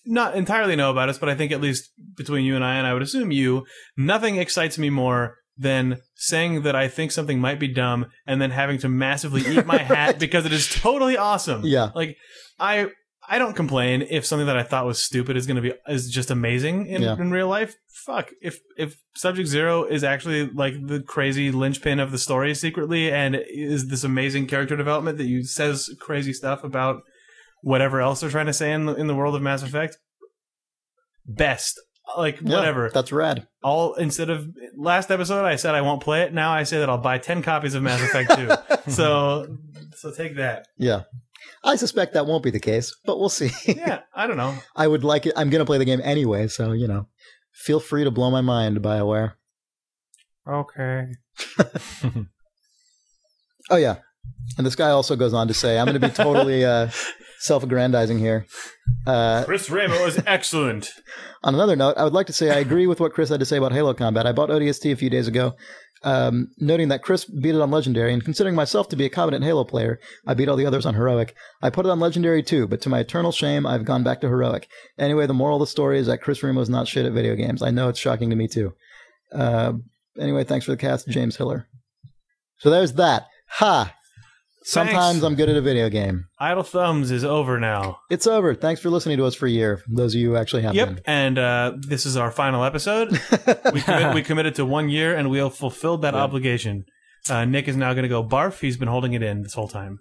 not entirely know about us, but I think at least between you and I would assume you, nothing excites me more than saying that I think something might be dumb and then having to massively eat my hat because it is totally awesome. Yeah. Like, I don't complain if something that I thought was stupid is just amazing in real life. Fuck. If Subject Zero is actually like the crazy linchpin of the story secretly and is this amazing character development that says crazy stuff about whatever else they're trying to say in the world of Mass Effect, best. Like, whatever. That's rad. Instead of last episode, I said I won't play it. Now I say that I'll buy 10 copies of Mass Effect 2. So take that. Yeah. I suspect that won't be the case, but we'll see. Yeah, I don't know. I would like it. I'm going to play the game anyway, so, feel free to blow my mind, BioWare. Okay. Oh, yeah. And this guy also goes on to say, I'm going to be totally self-aggrandizing here. Chris Ramo was excellent. On another note, I would like to say I agree with what Chris had to say about Halo combat. I bought ODST a few days ago, noting that Chris beat it on Legendary, and considering myself to be a competent Halo player, I beat all the others on Heroic. I put it on Legendary too, but to my eternal shame, I've gone back to Heroic. Anyway, the moral of the story is that Chris Remo's not shit at video games. I know it's shocking to me too. Anyway, thanks for the cast, James Hiller. So there's that. Ha! Sometimes I'm good at a video game. Idle Thumbs is over now. It's over. Thanks for listening to us for a year. Those of you who actually have been. And this is our final episode. We committed to 1 year, and we have fulfilled that obligation. Nick is now going to go barf. He's been holding it in this whole time.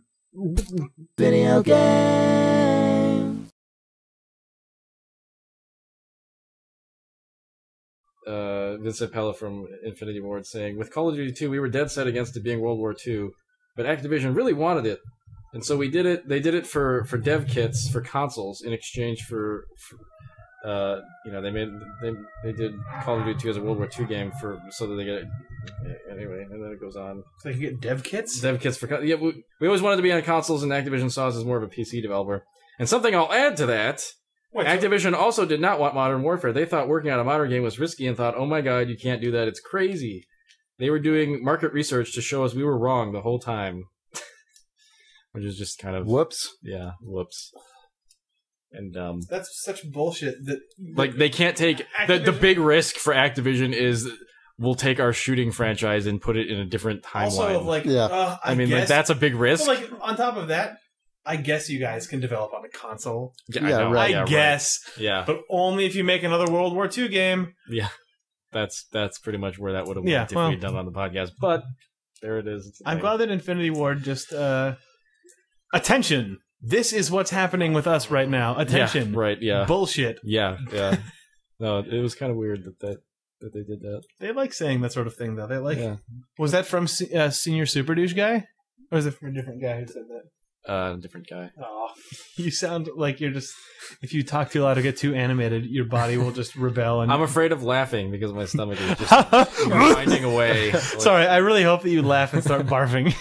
Video game. Vincent Pella from Infinity Ward saying, with Call of Duty 2, we were dead set against it being World War II. But Activision really wanted it, and so we did it. They did it for dev kits for consoles in exchange for they did Call of Duty 2 as a World War II game so that they get it anyway. And then it goes on. So you get dev kits. Dev kits for we always wanted to be on consoles, and Activision saw us as more of a PC developer. And something I'll add to that. Activision also did not want Modern Warfare. They thought working on a modern game was risky and thought, oh my god, you can't do that. It's crazy. They were doing market research to show us we were wrong the whole time. Which is just kind of... Whoops. Yeah, whoops. And that's such bullshit. They can't take... The big risk for Activision is we'll take our shooting franchise and put it in a different timeline. Also, I mean, that's a big risk. Well, on top of that, I guess you guys can develop on a console. Yeah, I guess. Right. Yeah. But only if you make another World War II game. Yeah. That's pretty much where that would have went if we'd done it on the podcast. But there it is. I'm glad that Infinity Ward just... Attention! This is what's happening with us right now. Attention. Yeah, right, yeah. Bullshit. Yeah. No, it was kind of weird that they did that. They like saying that sort of thing, though. They like... Yeah. Was that from Senior Super Douche Guy? Or was it from a different guy who said that? Different guy. Oh, you sound like you're just... If you talk too loud or get too animated, your body will just rebel. And I'm afraid of laughing because my stomach is just grinding away. Sorry, I really hope that you laugh and start barfing.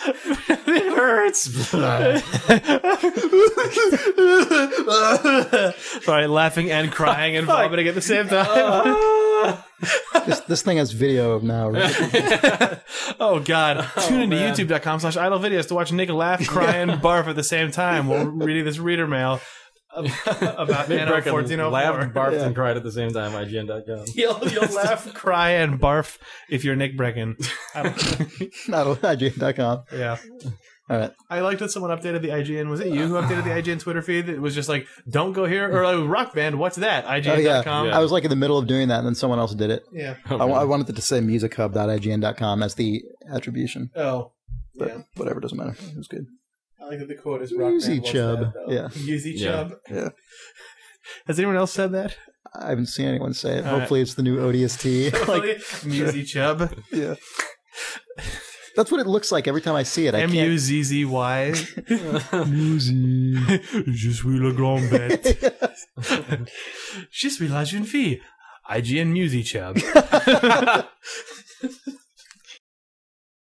It hurts. Sorry, laughing and crying and vomiting at the same time. This thing has video now. Right? Oh, God. Tune into youtube.com/idle videos to watch Nick laugh, cry, and barf at the same time while reading this reader mail about Anno 1404. Laughed, barfed, and cried at the same time, IGN.com. You'll laugh, cry, and barf if you're Nick Brecken. Not IGN.com. Yeah. All right. I liked that someone updated the IGN. Was it you who updated the IGN Twitter feed? It was just like, don't go here. Or like, Rock Band, what's that? IGN.com. Yeah. I was like in the middle of doing that, and then someone else did it. Yeah. I wanted it to say musichub.ign.com as the attribution. Oh. But whatever, doesn't matter. It was good. like that the quote is rock Musi Chub. Yeah. Musi Chub. Yeah. Has anyone else said that? I haven't seen anyone say it. Hopefully it's the new ODST. Musi Chub. Yeah. That's what it looks like every time I see it. M-U-Z-Z-Y. Musi. Je suis le grand bête. Je suis la jeune fille. IGN Musi Chub.